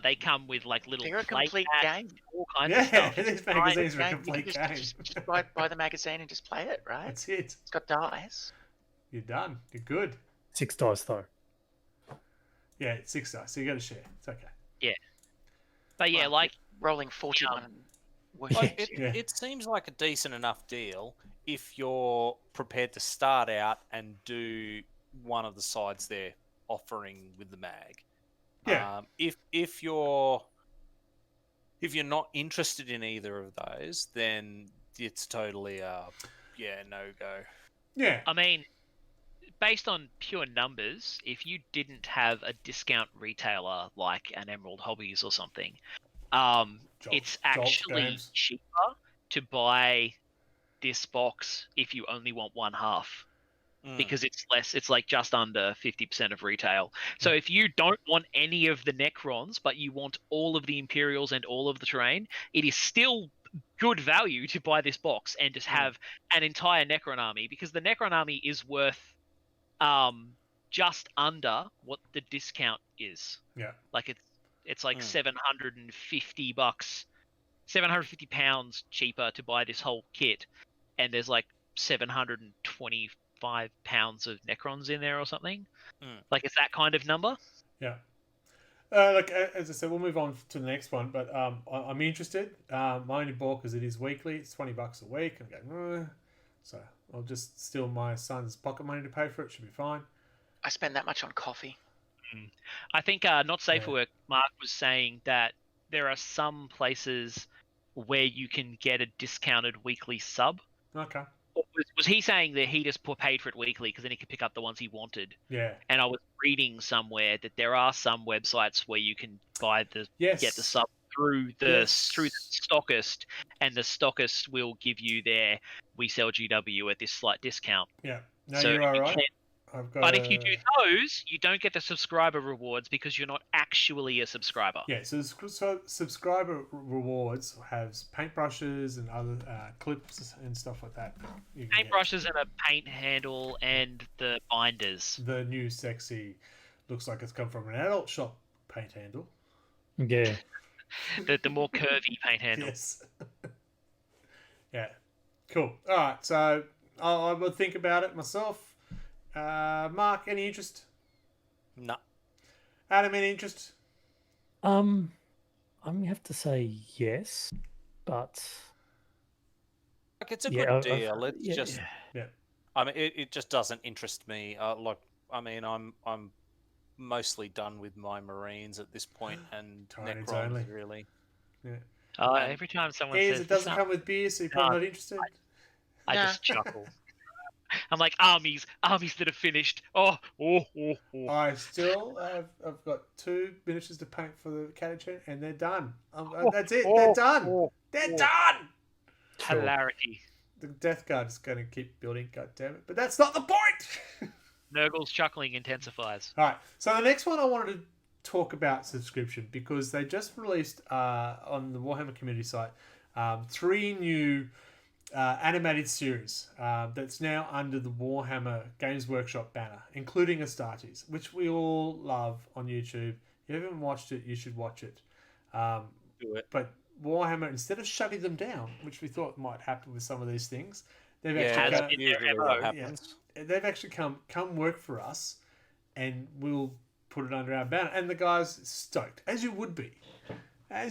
They come with like little.
They're a complete game.
All kinds of stuff.
Yeah, these magazines are a complete game.
Just buy the magazine and just play it, right?
That's it.
It's got dice.
You're done. You're good.
6 dice though.
Yeah, it's 6 dice. So you got to share. It's okay.
Yeah. But yeah, like
rolling 41.
It seems like a decent enough deal if you're prepared to start out and do one of the sides they're offering with the mag.
Yeah.
If you're not interested in either of those, then it's totally no go.
Yeah.
I mean, based on pure numbers, if you didn't have a discount retailer like an Emerald Hobbies or something, it's actually cheaper to buy this box if you only want one half. Because it's less, it's like just under 50% of retail. So if you don't want any of the Necrons, but you want all of the Imperials and all of the terrain, it is still good value to buy this box and just have an entire Necron army, because the Necron army is worth just under what the discount is.
Yeah.
Like it's like $750, £750 cheaper to buy this whole kit, and there's like 725 pounds of Necrons in there or something. Like it's that kind of number.
Yeah. Look, as I said, we'll move on to the next one, but I'm interested. My only balk is it is weekly. It's $20 a week. I'm going, so I'll just steal my son's pocket money to pay for it. Should be fine.
I spend that much on coffee.
I think Not Safe for Work, Mark was saying that there are some places where you can get a discounted weekly sub.
Okay.
Was he saying that he just paid for it weekly because then he could pick up the ones he wanted?
Yeah.
And I was reading somewhere that there are some websites where you can buy get the sub through the stockist, and the stockist will give you their "we sell GW" at this slight discount.
Yeah. No,
so
you're all right.
But if you do those, you don't get the subscriber rewards because you're not actually a subscriber.
Yeah, so subscriber rewards have paintbrushes and other clips and stuff like that.
Paintbrushes and a paint handle and the binders.
The new sexy, looks like it's come from an adult shop paint handle.
Yeah.
the more curvy paint handle.
Yes. Yeah. Cool. All right, so I will think about it myself. Mark, any interest?
No.
Adam, any interest?
I'm gonna have to say yes, but
like it's a good deal. I mean, it just doesn't interest me. I'm mostly done with my Marines at this point, and Necrons really.
Yeah.
Every time someone says
it doesn't come with beer, so you're probably not interested.
I just chuckle. I'm like, armies that are finished. Oh.
I still I've got 2 miniatures to paint for the Catachan, and they're done. That's it. They're done. They're done.
Hilarity.
The Death Guard is going to keep building. God damn it! But that's not the point.
Nurgle's chuckling intensifies.
All right. So the next one I wanted to talk about subscription, because they just released on the Warhammer community site 3 new animated series that's now under the Warhammer Games Workshop banner, including Astartes, which we all love on YouTube. If you haven't watched it, you should watch it.
Do it.
But Warhammer, instead of shutting them down, which we thought might happen with some of these things, they've they've actually come work for us, and we'll put it under our banner. And the guys stoked, as you would be.
I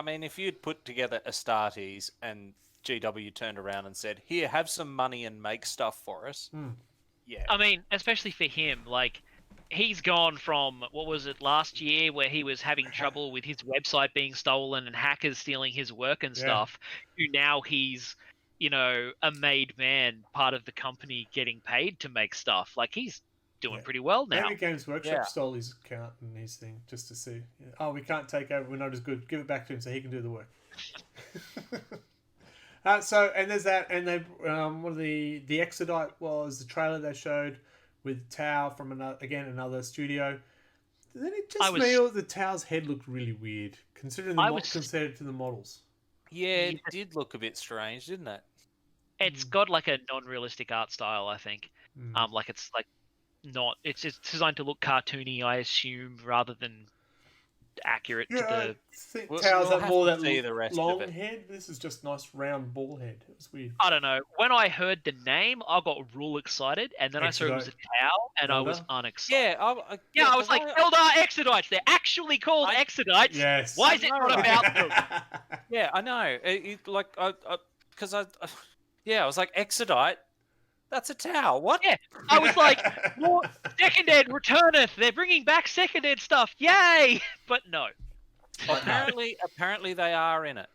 mean, if you'd put together Astartes and GW turned around and said, "Here, have some money and make stuff for us," Yeah.
I mean, especially for him, like, he's gone from, what was it, last year, where he was having trouble with his website being stolen and hackers stealing his work and stuff, to now he's, you know, a made man, part of the company getting paid to make stuff. Like, he's doing pretty well now.
Maybe Games Workshop stole his account and his thing just to see. Oh, we can't take over. We're not as good. Give it back to him so he can do the work. So, and there's that, and they one of the Exodite was the trailer they showed with Tau from another studio. Then it just the Tau's head looked really weird, considering compared to the models.
Yeah, it did look a bit strange, didn't it?
It's got like a non-realistic art style, I think. Like it's like not. It's designed to look cartoony, I assume, rather than accurate to the.
I think Tau's have more that
the
long head. This is just nice round ball head. It was weird.
I don't know. When I heard the name, I got real excited, and then I saw it was a Tau, and I was unexcited.
Yeah,
I was like, Eldar Exodites. They're actually called Exodites.
Yes.
Why is it not about them?
Yeah, I know. I was like, Exodite. That's a Tau. What?
Yeah, I was like, Second Ed returneth. They're bringing back Second Ed stuff. Yay! But no.
Apparently they are in it.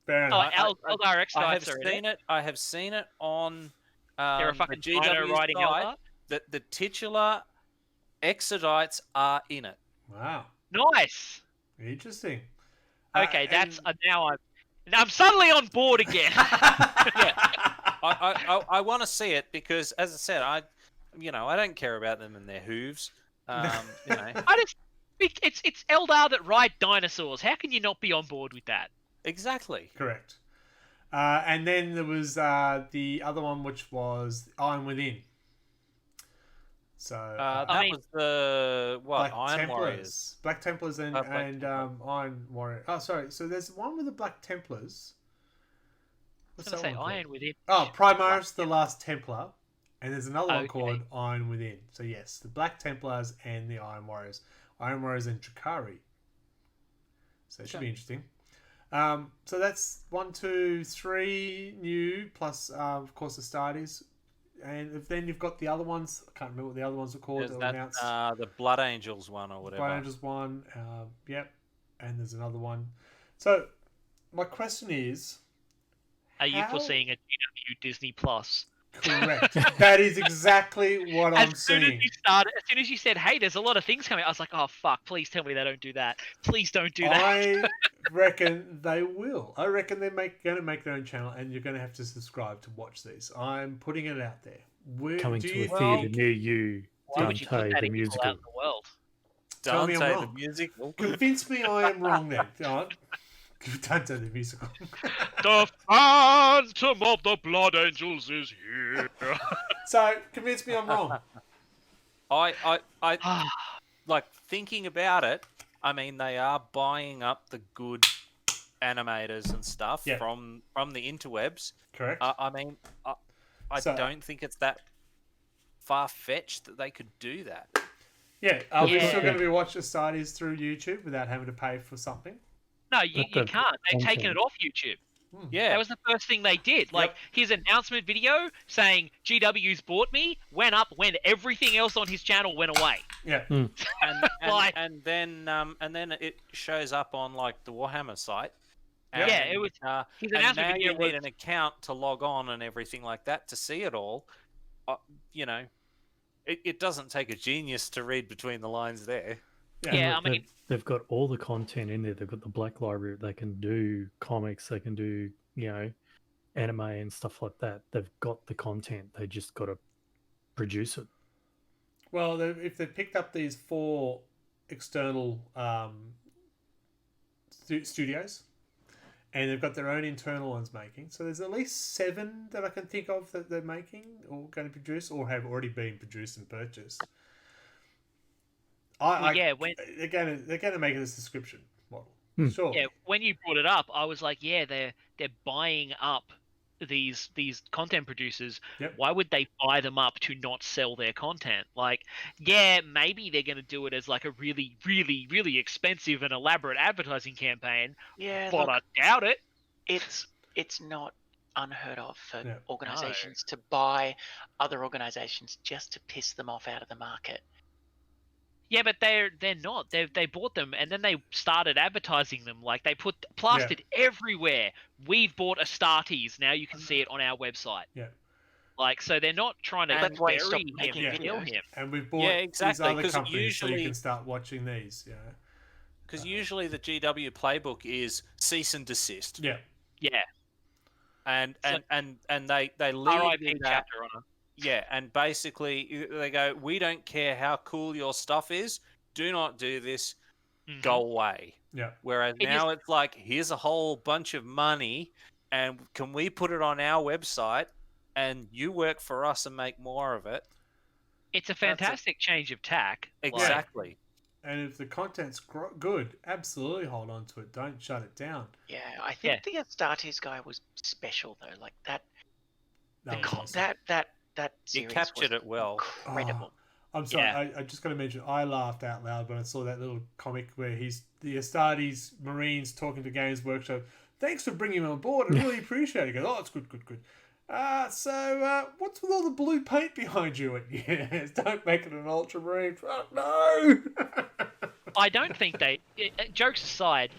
Eldar Exodites are
in it. I have seen it on
they're a fucking GW riding Eldar.
The titular Exodites are in it.
Wow.
Nice.
Interesting.
Okay, that's now I'm suddenly on board again.
I want to see it because, as I said, I don't care about them and their hooves.
It's Eldar that ride dinosaurs. How can you not be on board with that?
Exactly.
Correct. And then there was the other one, which was Iron Within. So
that was the Iron Warriors,
Black Templars, and Iron Warrior. Oh, sorry. So there's one with the Black Templars.
I was going to say Iron Within.
Oh, Primaris, the Last Templar, and there's another one called Iron Within. So yes, the Black Templars and the Iron Warriors and Drakari. So it should be interesting. So that's 1, 2, 3 new plus, of course, the Astartes. And then you've got the other ones. I can't remember what the other ones were called.
There's the Blood Angels one or whatever.
Blood Angels one. Yep. And there's another one. So my question is,
are you foreseeing a GW Disney Plus?
Correct. That is exactly what I'm seeing.
As soon as you said, hey, there's a lot of things coming, I was like, oh, fuck, please tell me they don't do that. Please don't do that.
I reckon they will. I reckon they're going to make their own channel, and you're going to have to subscribe to watch these. I'm putting it out there.
Coming to a theatre near you.
Why would you put that in the world?
Tell me I'm wrong.
The musical.
Convince me I am wrong then. Dante the musical.
The Phantom of the Blood Angels is here.
So, convince me I'm wrong.
I like thinking about it. I mean, they are buying up the good animators and stuff from the interwebs.
Correct.
I mean, I don't think it's that far-fetched that they could do that.
Yeah. Are we still going to be watching Astartes through YouTube without having to pay for something?
No, you can't. They've taken it off YouTube.
Yeah.
That was the first thing they did. Like, his announcement video saying, GW's bought me, went up when everything else on his channel went away.
Yeah.
And then it shows up on, like, the Warhammer site.
And, it was... his announcement video
you need an account to log on and everything like that to see it all. It doesn't take a genius to read between the lines there.
Yeah, I mean...
They've got all the content in there. They've got the Black Library. They can do comics. They can do, anime and stuff like that. They've got the content. They just got to produce it.
Well, if they've picked up these 4 external studios, and they've got their own internal ones making, so there's at least 7 that I can think of that they're making or going to produce or have already been produced and purchased. They're going to make it a subscription model. Sure.
Yeah, when you brought it up, I was like, they're buying up these content producers.
Yep.
Why would they buy them up to not sell their content? Like, maybe they're going to do it as like a really, really, really expensive and elaborate advertising campaign.
Yeah,
but I doubt it.
It's not unheard of for
Yeah.
organizations to buy other organizations just to piss them off out of the market.
Yeah, but they're not. They bought them and then they started advertising them. Like they put plastered everywhere. We've bought Astartes. Now you can see it on our website.
Yeah.
Like, so they're not trying to
That's why he
bury
stopped
him
making
and kill
videos.
him.
And we've bought these
exactly,
other
'cause
companies so you
usually-
can start watching these. Yeah.
Because usually the GW playbook is cease and desist.
Yeah.
Yeah.
And
So-
and they lead
RIP
with that.
chapter on it.
Yeah, and basically they go, we don't care how cool your stuff is. Do not do this.
Mhm.
Go away.
Yeah.
Whereas
It
now it's like, here's a whole bunch of money, and can we put it on our website, and you work for us and make more of it?
It's a fantastic change of tack. Like,
Exactly.
And if the content's good, absolutely hold on to it. Don't shut it down.
Yeah, I think the Astartes guy was special though. Like that,
That was awesome.
that
You
series
captured
was
it well.
incredible.
I'm sorry,
Yeah.
I just got to mention, I laughed out loud when I saw that little comic where he's the Astartes Marines talking to Games Workshop. Thanks for bringing him on board. I really appreciate it. He goes, oh, it's good. So what's with all the blue paint behind you? And yes, don't make it an ultramarine. Fuck no.
I don't think they. Jokes aside,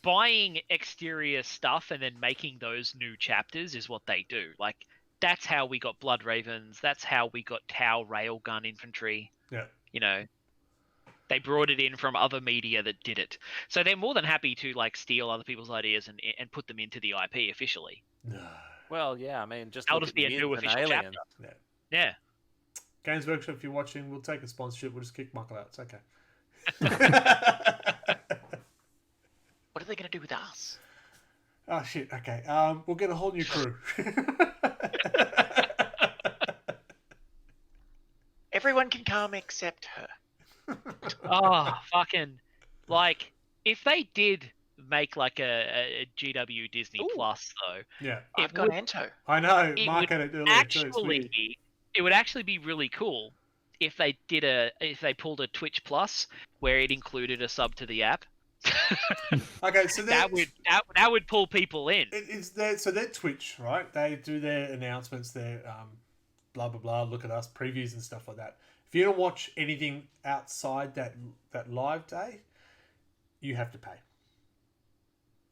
buying exterior stuff and then making those new chapters is what they do. Like, that's how we got Blood Ravens. That's how we got Tau Railgun Infantry.
Yeah.
They brought it in from other media that did it. So they're more than happy to steal other people's ideas and put them into the IP officially.
No.
Well, yeah, I mean, just
That'll
look
just
at
be a new
Myth and
official
Alien.
chapter. Yeah.
Games Workshop, if you're watching, we'll take a sponsorship. We'll just kick Michael out. It's okay.
What are they going to do with us?
Oh, shit. Okay. We'll get a whole new crew.
Everyone can come except her.
Oh, fucking. If they did make a GW Disney Plus, though,
Yeah.
I've got Anto.
I know.
it
Mark
would
had it earlier too. It's weird.
it would actually be really cool if they pulled a Twitch Plus where it included a sub to the app.
Okay, so
that would pull people in.
So they're Twitch, right? They do their announcements, their blah blah blah. Look at us previews and stuff like that. If you don't watch anything outside that live day, you have to pay.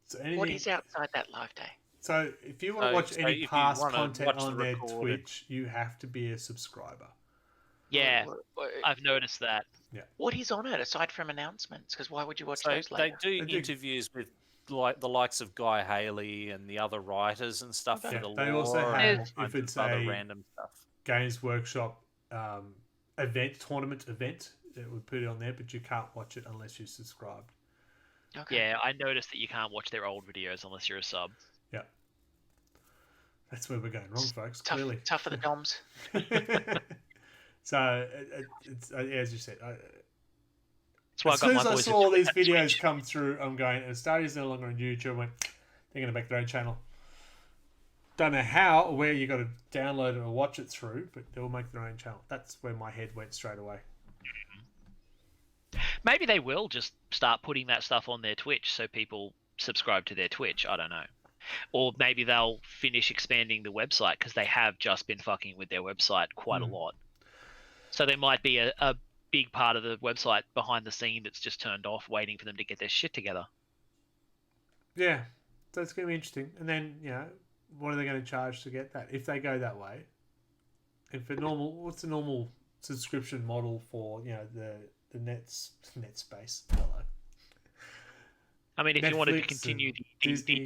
So anything,
What is outside that live day?
So if you want to watch any
if
past
you wanna
content
watch
on
the
their
recorded-
Twitch, you have to be a subscriber.
Yeah,
What-
I've noticed that.
What is on it aside from announcements? Because why would you watch
So
those
they
later?
do
They do.
interviews with the likes of Guy Haley and the other writers and stuff for
Yeah,
the
they
lore
also
and
have,
all
if
kinds
it's
of other
a
random stuff.
Games Workshop tournament event, it would put it on there, but you can't watch it unless you're subscribed.
Okay.
Yeah, I noticed that you can't watch their old videos unless you're a sub.
Yeah. That's where we're going wrong, folks.
Tough,
Clearly.
tough for the DOMs.
So it's as you said.
That's why
As
I
soon
got
as
my
I
boys to
saw all
join
these
that
videos
Twitch.
come through, I'm going, Astartes no longer on YouTube. I went, they're going to make their own channel. Don't know how or where you got to download it or watch it through, but they'll make their own channel. That's where my head went straight away.
Maybe they will just start putting that stuff on their Twitch so people subscribe to their Twitch. I don't know. Or maybe they'll finish expanding the website because they have just been fucking with their website quite a lot. So there might be a big part of the website behind the scene that's just turned off, waiting for them to get their shit together.
Yeah, so it's going to be interesting. And then, what are they going to charge to get that? If they go that way, and for what's the normal subscription model for the net space? Hello.
I mean, if you wanted to
Netflix
continue
and
the
Disney.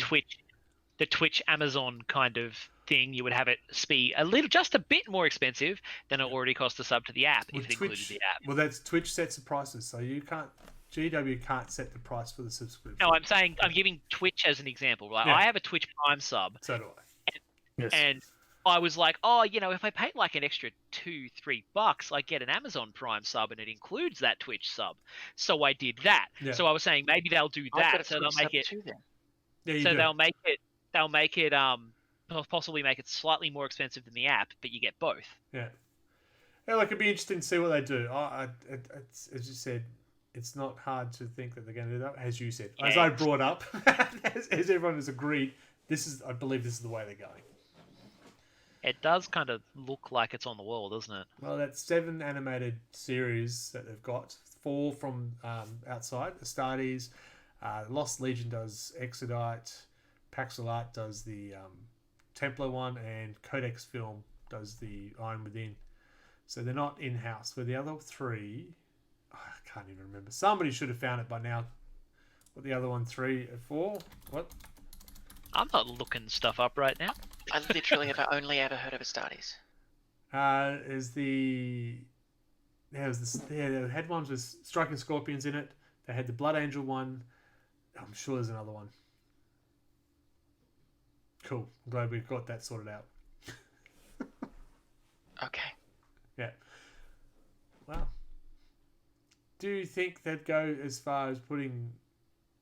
Twitch Amazon kind of thing, you would have it be just a bit more expensive than it already cost to sub to the app if it included the app.
Well, that's Twitch sets the prices, so you can't. GW can't set the price for the subscription.
No, I'm giving Twitch as an example. Right,
Yeah.
I have a Twitch Prime sub,
So do I.
Yes.
and I was like, if I paid like an extra $2-3, I get an Amazon Prime sub, and it includes that Twitch sub. So I did that.
Yeah.
So I was saying maybe they'll do
I've got
that.
a
So they'll
Twitch
make it.
sub too, then.
Yeah, you
So
do.
they'll make it possibly make it slightly more expensive than the app, but you get both.
Yeah. Yeah, look, it'd be interesting to see what they do. It's, as you said, it's not hard to think that they're going to do that. As you said, as
Yeah.
I brought up, as everyone has agreed, I believe this is the way they're going.
It does kind of look like it's on the wall, doesn't it?
Well, that's 7 animated series that they've got. 4 from outside. Astartes, Lost Legion does Exodite, Paxel Art does the Templar one, and Codex Film does the Iron Within. So they're not in-house. But the other 3, I can't even remember. Somebody should have found it by now. What the other one, 3 or 4? What?
I'm not looking stuff up right now.
I literally have only ever heard of Astartes.
They had ones with Striking Scorpions in it. They had the Blood Angel one. I'm sure there's another one. Cool. I'm glad we've got that sorted out.
Okay.
Yeah. Wow. Do you think they'd go as far as putting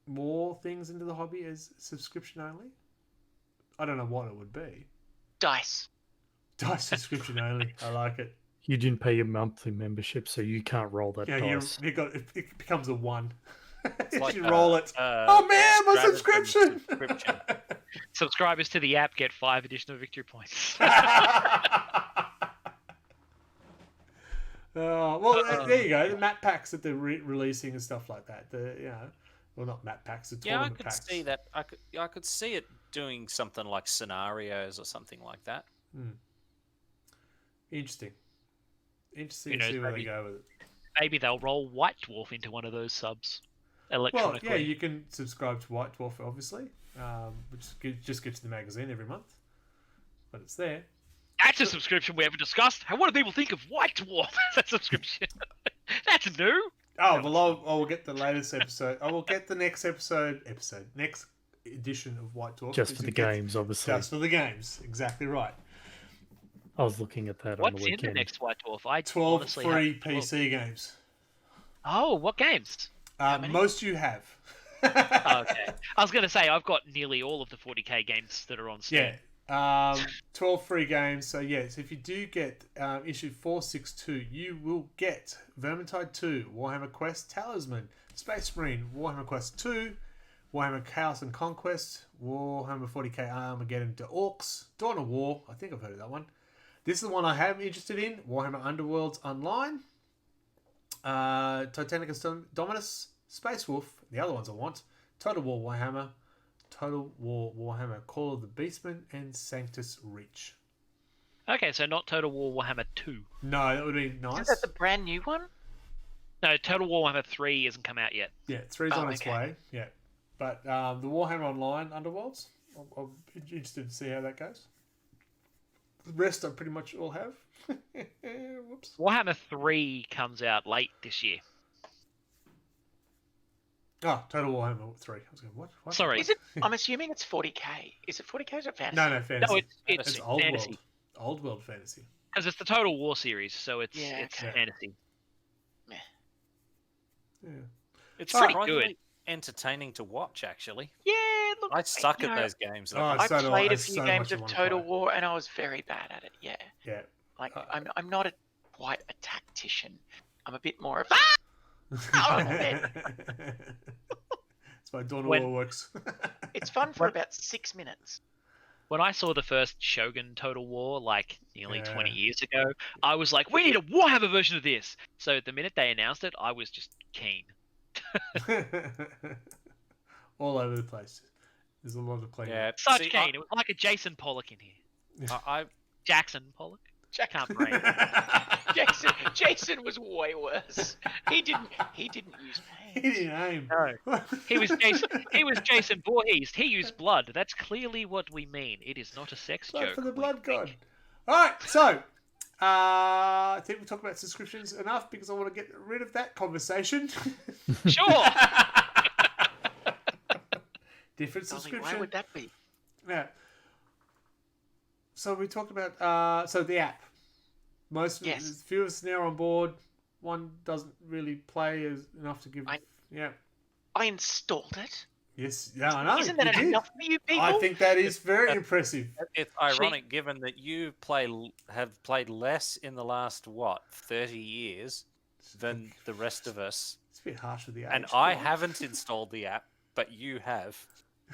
more things into the hobby as subscription only? I don't know what it would be.
Dice.
Dice subscription only. I like it.
You didn't pay your monthly membership, so you can't roll that dice.
It becomes a 1.
Like
you roll it. Oh man, my subscription!
Subscribers to the app get 5 additional victory points.
There you go. The map packs that they're releasing and stuff like that. Well, not map packs. The tournament packs.
See that. I could see it doing something like scenarios or something like that.
Interesting to see where they go with it.
Maybe they'll roll White Dwarf into one of those subs electronically.
Well, yeah, you can subscribe to White Dwarf, obviously, which just gets the magazine every month, but it's there.
That's a subscription we haven't discussed. What do people think of White Dwarf as a subscription? That's new.
Oh, well, I will get the latest episode. I will get the next next edition of White Dwarf.
Just for the games, obviously.
Just for the games, exactly right.
I was looking at that on the weekend.
What's in the next White Dwarf?
12 free PC games.
Oh, what games?
Most you have.
Okay. I was going to say, I've got nearly all of the 40k games that are on Steam.
Yeah. 12 free games. So, yes, if you do get issue 462, you will get Vermintide 2, Warhammer Quest Talisman, Space Marine, Warhammer Quest 2, Warhammer Chaos and Conquest, Warhammer 40k Armageddon to Orcs, Dawn of War. I think I've heard of that one. This is the one I am interested in. Warhammer Underworlds Online. Titanicus Dominus. Space Wolf. The other ones I want. Total War Warhammer. Total War Warhammer Call of the Beastmen. And Sanctus Reach.
Okay, so not Total War Warhammer 2.
No, that would be nice.
Is that the brand new one?
No, Total War Warhammer 3 hasn't come out yet.
Yeah, 3's on its way. Yeah. But the Warhammer Online Underworlds, I'm interested to see how that goes. The rest I pretty much all have. Whoops.
Warhammer 3 comes out late this year.
Oh, Total Warhammer 3. I was going, what?
Sorry.
Is it? I'm assuming it's 40k. Is it 40k or is it fantasy?
No, fantasy.
No, it's
old
fantasy.
world. Old world fantasy.
Because it's the Total War series, so it's
okay.
fantasy.
Yeah.
It's
pretty
surprisingly
good.
Entertaining to watch, actually.
Yeah, look.
I suck at those games. Though.
Oh,
I
so do
played
I.
a few
So
games
much I
of
wanna
Total
play.
War, and I was very bad at it. Yeah.
Yeah.
Like I'm not quite a tactician. I'm a bit more of.
That's why Dawn of War works.
It's fun for about 6 minutes.
When I saw the first Shogun Total War, like nearly 20 years ago, I was like, we need a Warhammer version of this! So the minute they announced it, I was just keen.
All over the place. There's a lot of playing.
Yeah,
Such keen. It was like a Jason Pollock in here. Jackson Pollock? Can't break.
Jason was way worse. He didn't use
He
paint.
didn't aim.
No. He was Jason Voorhees. He used blood. That's clearly what we mean. It is not a sex
Blood
joke.
for the
we
blood
think.
god. Alright, so I think we talked about subscriptions enough because I want to get rid of that conversation.
Sure.
Different
Golly,
subscription.
why would that be?
Yeah. So we talked about the app.
Yes.
Few of us now on board. One doesn't really play enough to give.
I installed it.
Yes. Yeah, I know.
Isn't that enough for you people?
I think that is very impressive.
It's ironic given that you have played less in the last 30 years than the rest of us.
It's a bit harsh with the age.
And I haven't installed the app, but you have.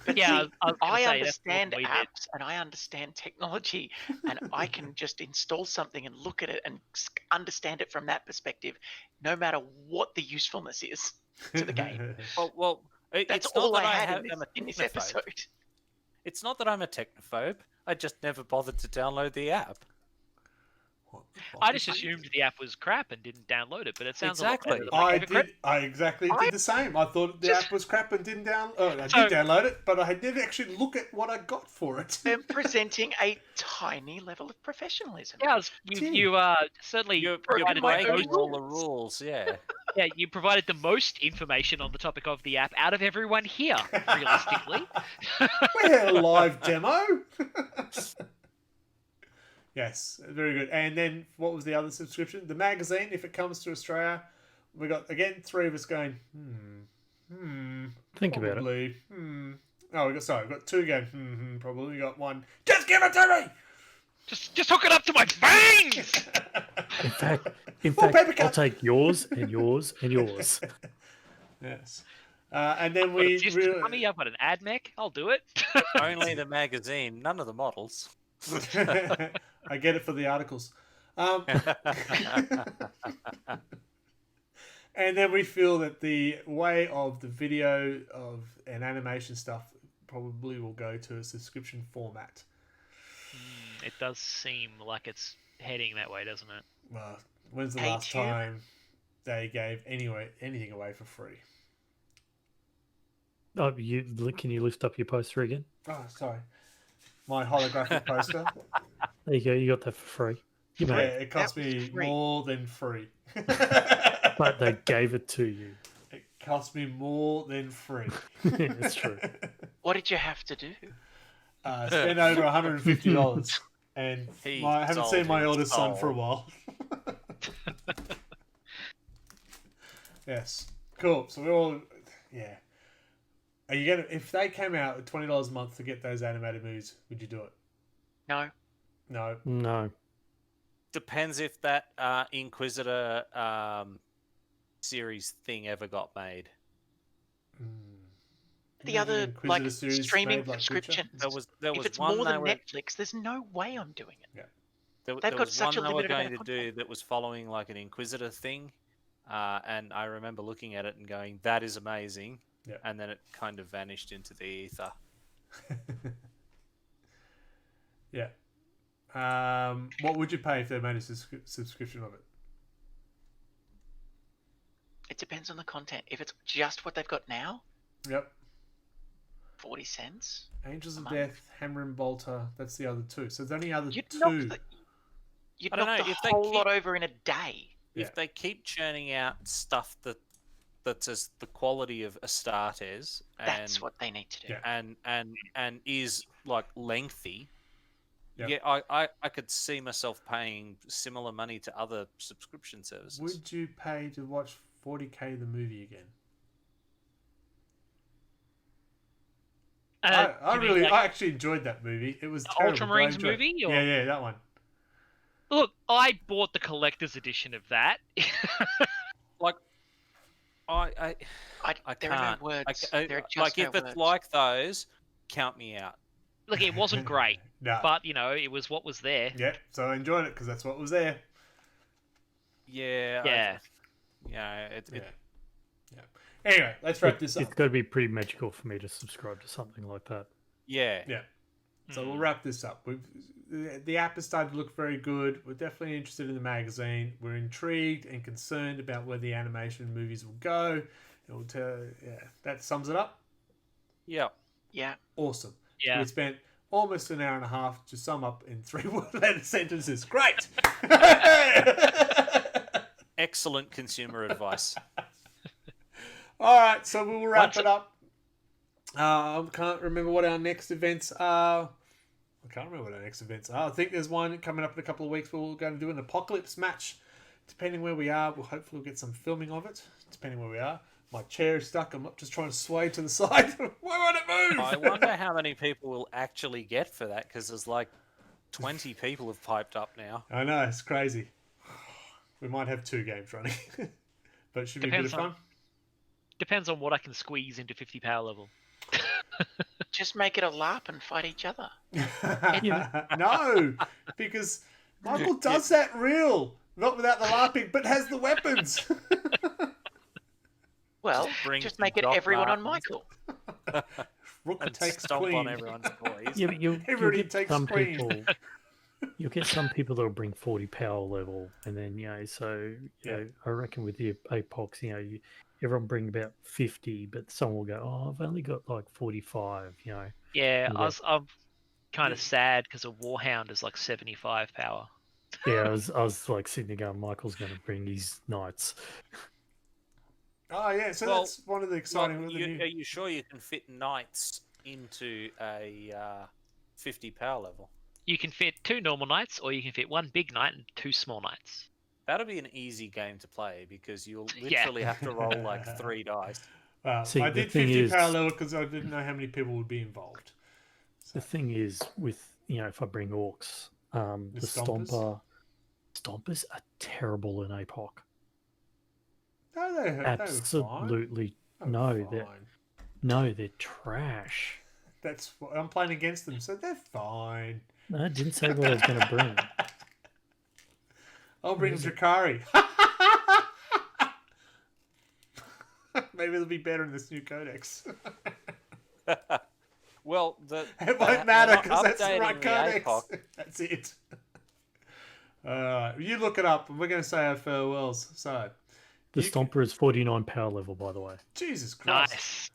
But
Yeah,
see,
I was gonna
I
say, that's more
understand
than we did.
apps and I understand technology, and I can just install something and look at it and understand it from that perspective, no matter what the usefulness is to the game.
Well,
That's
it's not
all
that
I
I
had
am a
in this
technophobe.
episode.
It's not that I'm a technophobe. I just never bothered to download the app.
I just assumed the app was crap and didn't download it, but it sounds
Exactly.
a lot better than I gave it credit.
I exactly did the same. I thought the app was crap and didn't I
So-
did download it, but I didn't actually look at what I got for it.
They're presenting a tiny level of professionalism.
Yeah, you certainly
You're
provided the
breaking
most,
all the rules, yeah.
yeah, you provided the most information on the topic of the app out of everyone here, realistically.
We're a live demo. Yes, very good. And then what was the other subscription? The magazine, if it comes to Australia. We got, again, 3 of us going,
Think about it.
probably, Oh, we've got 2 going, probably. We got 1, just give it to me!
Just hook it up to my veins!
In
Full
fact,
paper
I'll
cut.
take yours and yours and yours.
Yes. And then
I've got a
we...
disc dummy, I've got an ad mech, I'll do it.
Only the magazine, none of the models.
I get it for the articles. And then we feel that the way of the video and animation stuff probably will go to a subscription format.
It does seem like it's heading that way, doesn't it?
Well, when's the
Pay
last
tier?
time they gave anything away for free?
Oh, can you lift up your poster again?
Oh, sorry. My holographic poster.
There you go. You got that for free. You
Yeah,
mate.
it cost
That was
me
free.
more than free.
But they gave it to you.
It cost me more than free.
Yeah, it's true.
What did you have to do?
Spent over $150, and
He
I haven't
sold
seen my
his
eldest son for a
soul.
while. Yes, cool. So we're all, yeah. Are you gonna? If they came out at $20 a month to get those animated movies, would you do it?
No.
No.
No.
Depends if that Inquisitor series thing ever got made.
The
Imagine
other
Inquisitor series
streaming
made like Witcher.
subscriptions.
There
If
was
it's
one
more
they
than
were
Netflix, there's no way I'm doing it.
there
They've got
was
such a
one they were
limited amount
going
of
to do that was following like an Inquisitor thing, and I remember looking at it and going, "That is amazing,"
Yeah.
and then it kind of vanished into the ether.
Yeah. What would you pay if they made a subscription of it?
It depends on the content. If it's just what they've got now,
Yep.
40 cents.
Angels of
month.
Death, Hammer and Bolter. That's the other 2. So there's only other
You'd
2.
knock
I don't
the
know, if they
whole lot
keep-
over in a day.
Yeah.
If they keep churning out stuff that's as the quality of Astartes,
That's
and
what they need to do.
Yeah.
and is like lengthy.
Yep.
Yeah, I could see myself paying similar money to other subscription services.
Would you pay to watch 40K the movie again? I
You mean,
really,
like,
I actually enjoyed that movie. It was
the
terrible, but I
Ultramarines
enjoyed it.
movie, or-
Yeah, that one.
Look, I bought the collector's edition of that.
I
There are
can't.
no words.
I-
There are just
like
no
if it's
words.
like those, count me out.
Look, it wasn't great,
No.
but it was what was there.
Yeah, so I enjoyed it because that's what was there.
Yeah.
Yeah.
Yeah. Anyway, let's wrap this
It's
up.
got to be pretty magical for me to subscribe to something like that.
Yeah.
Yeah. So we'll wrap this up. The app has started to look very good. We're definitely interested in the magazine. We're intrigued and concerned about where the animation movies will go. It'll tell, that sums it up.
Yeah.
Yeah.
Awesome.
Yeah.
We spent almost an hour and a half to sum up in 3-word sentences. Great.
Excellent consumer advice.
All right, so we will wrap
Once-
it up. I can't remember what our next events are. I think there's one coming up in a couple of weeks where we're going to do an apocalypse match. Depending where we are, we'll hopefully get some filming of it. Depending where we are. My chair is stuck. I'm not just trying to sway to the side. Why won't it move?
I wonder how many people will actually get for that, because there's like 20 people have piped up now.
I know, it's crazy. We might have 2 games running. But it should be a bit of
Depends on-
fun.
Depends on what I can squeeze into 50 power level.
Just make it a LARP and fight each other.
No, because Michael does that real. Not without the LARPing, but has the weapons.
Well, just make it everyone on Michael.
Rook
and
takes
stomp
queen.
on everyone's boys.
Yeah, but
Everybody takes
some
queen.
people. You'll get some people that'll bring 40 power level, and then so I reckon with the Apox, everyone bring about 50, but someone will go, "Oh, I've only got like 45."
Yeah, I'm kind of sad because a Warhound is like 75 power.
Yeah, I was like sitting there going, Michael's going to bring his knights.
Oh yeah, so that's one of the exciting.
Are you sure you can fit knights into a 50 power level?
You can fit 2 normal knights, or you can fit 1 big knight and 2 small knights.
That'll be an easy game to play because you'll literally have to roll like 3 dice.
See,
I did 50 power level because I didn't know how many people would be involved.
The thing is, with if I bring orcs, the stompers are terrible in APOC.
No, they're
absolutely they're trash.
That's what I'm playing against them, so they're fine.
No, I didn't say what I was going to bring.
I'll bring Drakari. Maybe it'll be better in this new codex.
Well,
it won't matter because that's the right codex. That's it. You look it up, and we're going to say our farewells. So,
the Stomper is 49 power level, by the way.
Jesus Christ!
Nice.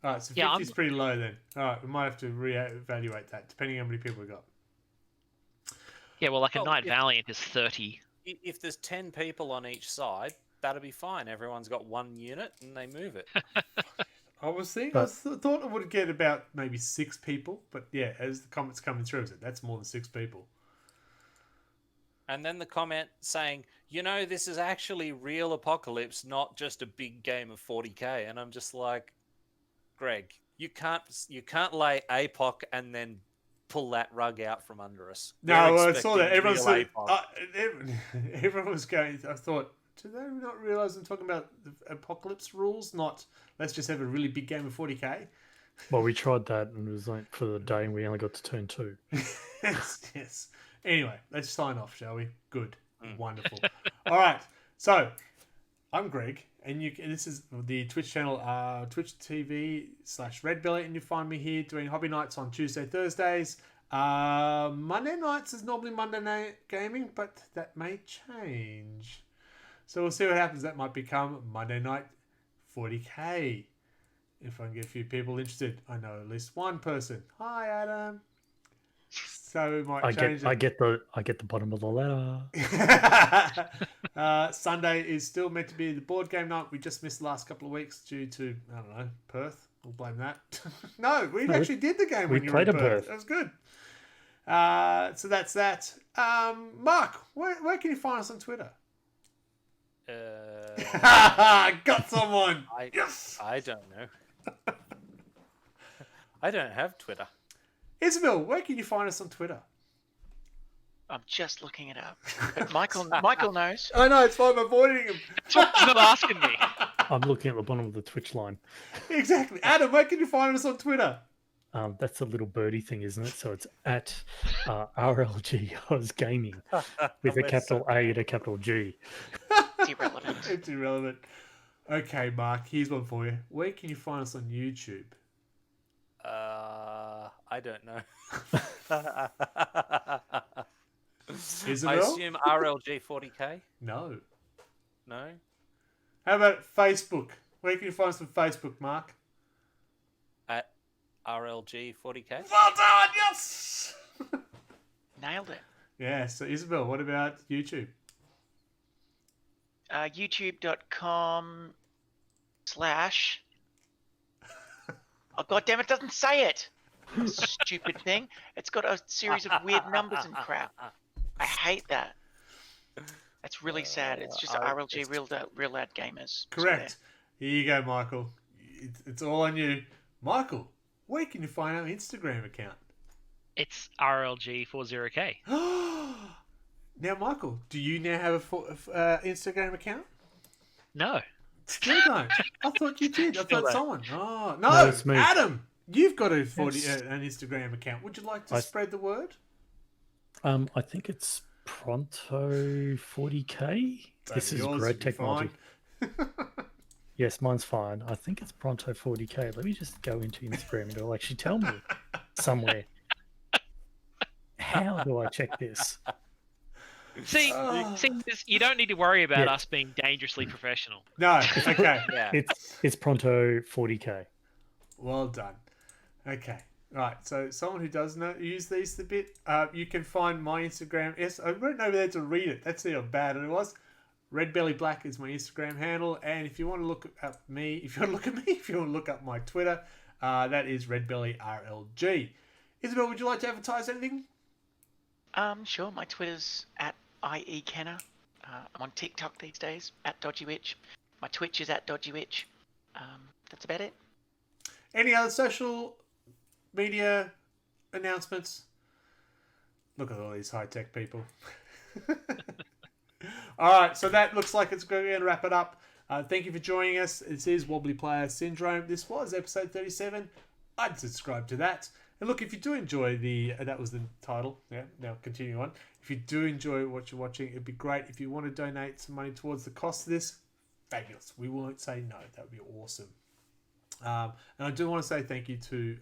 All right, so 50 is pretty low then. All right, we might have to reevaluate that depending on how many people we got.
Yeah, well, like a Knight Valiant is 30.
If there's 10 people on each side, that'll be fine. Everyone's got 1 unit and they move it.
I was thinking, I thought I would get about maybe 6 people, but yeah, as the comments coming through, I said that's more than 6 people.
And then the comment saying, this is actually real apocalypse, not just a big game of 40k. And I'm just like, Greg, you can't lay APOC and then pull that rug out from under us.
No, I saw that. Everyone was going. I thought, do they not realise I'm talking about the apocalypse rules? Not let's just have a really big game of 40k.
Well, we tried that and it was like for the day, and we only got to turn 2.
yes. Anyway, let's sign off, shall we? Good, wonderful. All right, so I'm Greg. And this is the Twitch channel, Twitch TV/Redbelly, and you find me here doing hobby nights on Tuesday, Thursdays. Monday nights is normally Monday night gaming, but that may change. So we'll see what happens. That might become Monday night 40k. If I can get a few people interested. I know at least one person. Hi, Adam. So we might change it.
I get the bottom of the letter.
Sunday is still meant to be the board game night. We just missed the last couple of weeks due to, I don't know, Perth. We'll blame that. No, we actually did the game when you were in Perth. That was good. So that's that. Mark, where can you find us on Twitter? Got someone. Yes.
I don't know. I don't have Twitter.
Isabel, where can you find us on Twitter?
I'm just looking it up. But Michael knows.
I know, it's fine. I'm avoiding him.
Stop not asking me.
I'm looking at the bottom of the Twitch line.
Exactly. Adam, where can you find us on Twitter?
That's a little birdie thing, isn't it? So it's at RLG Oz Gaming with a capital A and a capital G.
It's irrelevant.
It's irrelevant. Okay, Mark, here's one for you. Where can you find us on YouTube?
I don't know.
Isabel?
I assume RLG 40k?
No.
No?
How about Facebook? Where can you find us on Facebook, Mark?
At RLG 40k?
Well done, yes!
Nailed it.
Yeah, so Isabel, what about YouTube?
YouTube.com/ Oh, goddammit, it doesn't say it! Stupid thing. It's got a series of weird numbers and crap. I hate that. That's really sad. It's just RLG, Real Loud Gamers.
Correct. Here you go, Michael. It's all on you. Michael, where can you find our Instagram account?
It's RLG40K.
Now, Michael, do you now have a Instagram account?
No.
Still don't. I thought you did. I thought someone. Oh
No,
no,
it's me.
Adam. You've got an
Yes.
Instagram account. Would you like to spread the word?
I think it's Pronto 40k. This is great technology. Yes, mine's fine. I think it's Pronto 40k. Let me just go into Instagram and it'll actually tell me somewhere. How do I check this?
See, you don't need to worry about us being dangerously professional.
No, okay.
Yeah.
It's Pronto 40k.
Well done. Okay. Right, so someone who does use these a bit, you can find my Instagram. Yes, I went over there to read it. That's how bad it was. RedBellyBlack is my Instagram handle, and if you want to look up me, if you want to look up my Twitter, that is RedBellyRLG. Isabel, would you like to advertise anything?
Sure. My Twitter's at @IEKenner. I'm on TikTok these days, @DodgyWitch. My Twitch is @DodgyWitch. That's about it.
Any other social media announcements? Look at all these high-tech people. All right, so that looks like it's going to wrap it up. Thank you for joining us. This is Wobbly Player Syndrome. This was episode 37. I'd subscribe to that. And look, if you do enjoy that was the title. Yeah, now continue on. If you do enjoy what you're watching, it'd be great. If you want to donate some money towards the cost of this, fabulous. We won't say no. That would be awesome. And I do want to say thank you to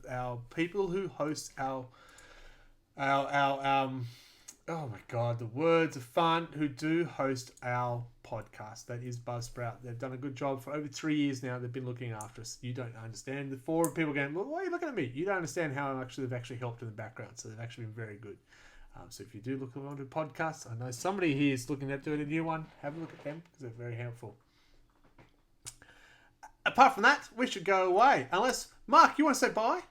our people who host our oh my god, the words of fun, who do host our podcast. That is Buzzsprout. They've done a good job for over 3 years now. They've been looking after us. You don't understand. The 4 people going, well, why are you looking at me? You don't understand how they've actually helped in the background. So they've actually been very good. So if you do look around at podcasts, I know somebody here is looking at doing a new one. Have a look at them because they're very helpful. Apart from that, we should go away. Unless, Mark, you want to say bye? Do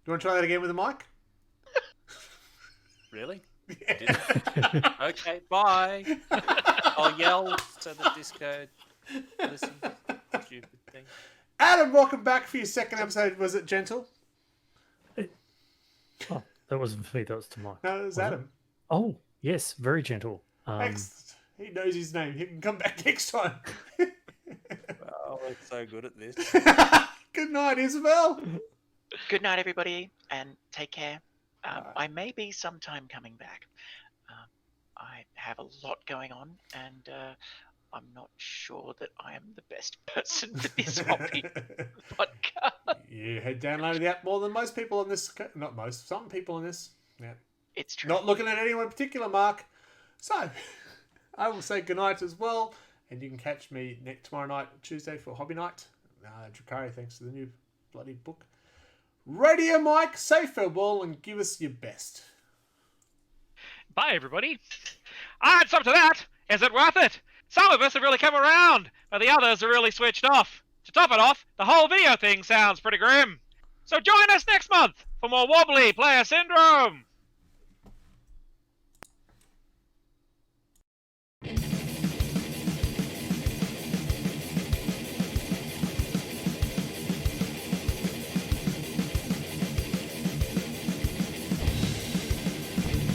you want to try that again with the mic?
Really?
Yeah.
Okay, bye. I'll yell so that Disco listen. Stupid thing.
Adam, welcome back for your second episode. Was it gentle?
Oh, that wasn't for me. That was to Mike.
No, it was Adam.
Oh, yes, very gentle.
Excellent. He knows his name. He can come back next time.
Oh, we're so good at this.
Good night, Isabel.
Good night, everybody, and take care. I may be sometime coming back. I have a lot going on, and I'm not sure that I am the best person for this hobby podcast.
You had downloaded the app more than most people on this. Not most, some people on this. Yeah.
It's true.
Not looking at anyone in particular, Mark. So, I will say goodnight as well, and you can catch me tomorrow night, Tuesday, for Hobby Night. Drakari, thanks to the new bloody book. Radio Mike, say farewell and give us your best.
Bye, everybody. And up to that, is it worth it? Some of us have really come around, but the others are really switched off. To top it off, the whole video thing sounds pretty grim. So join us next month for more Wobbly Player Syndrome.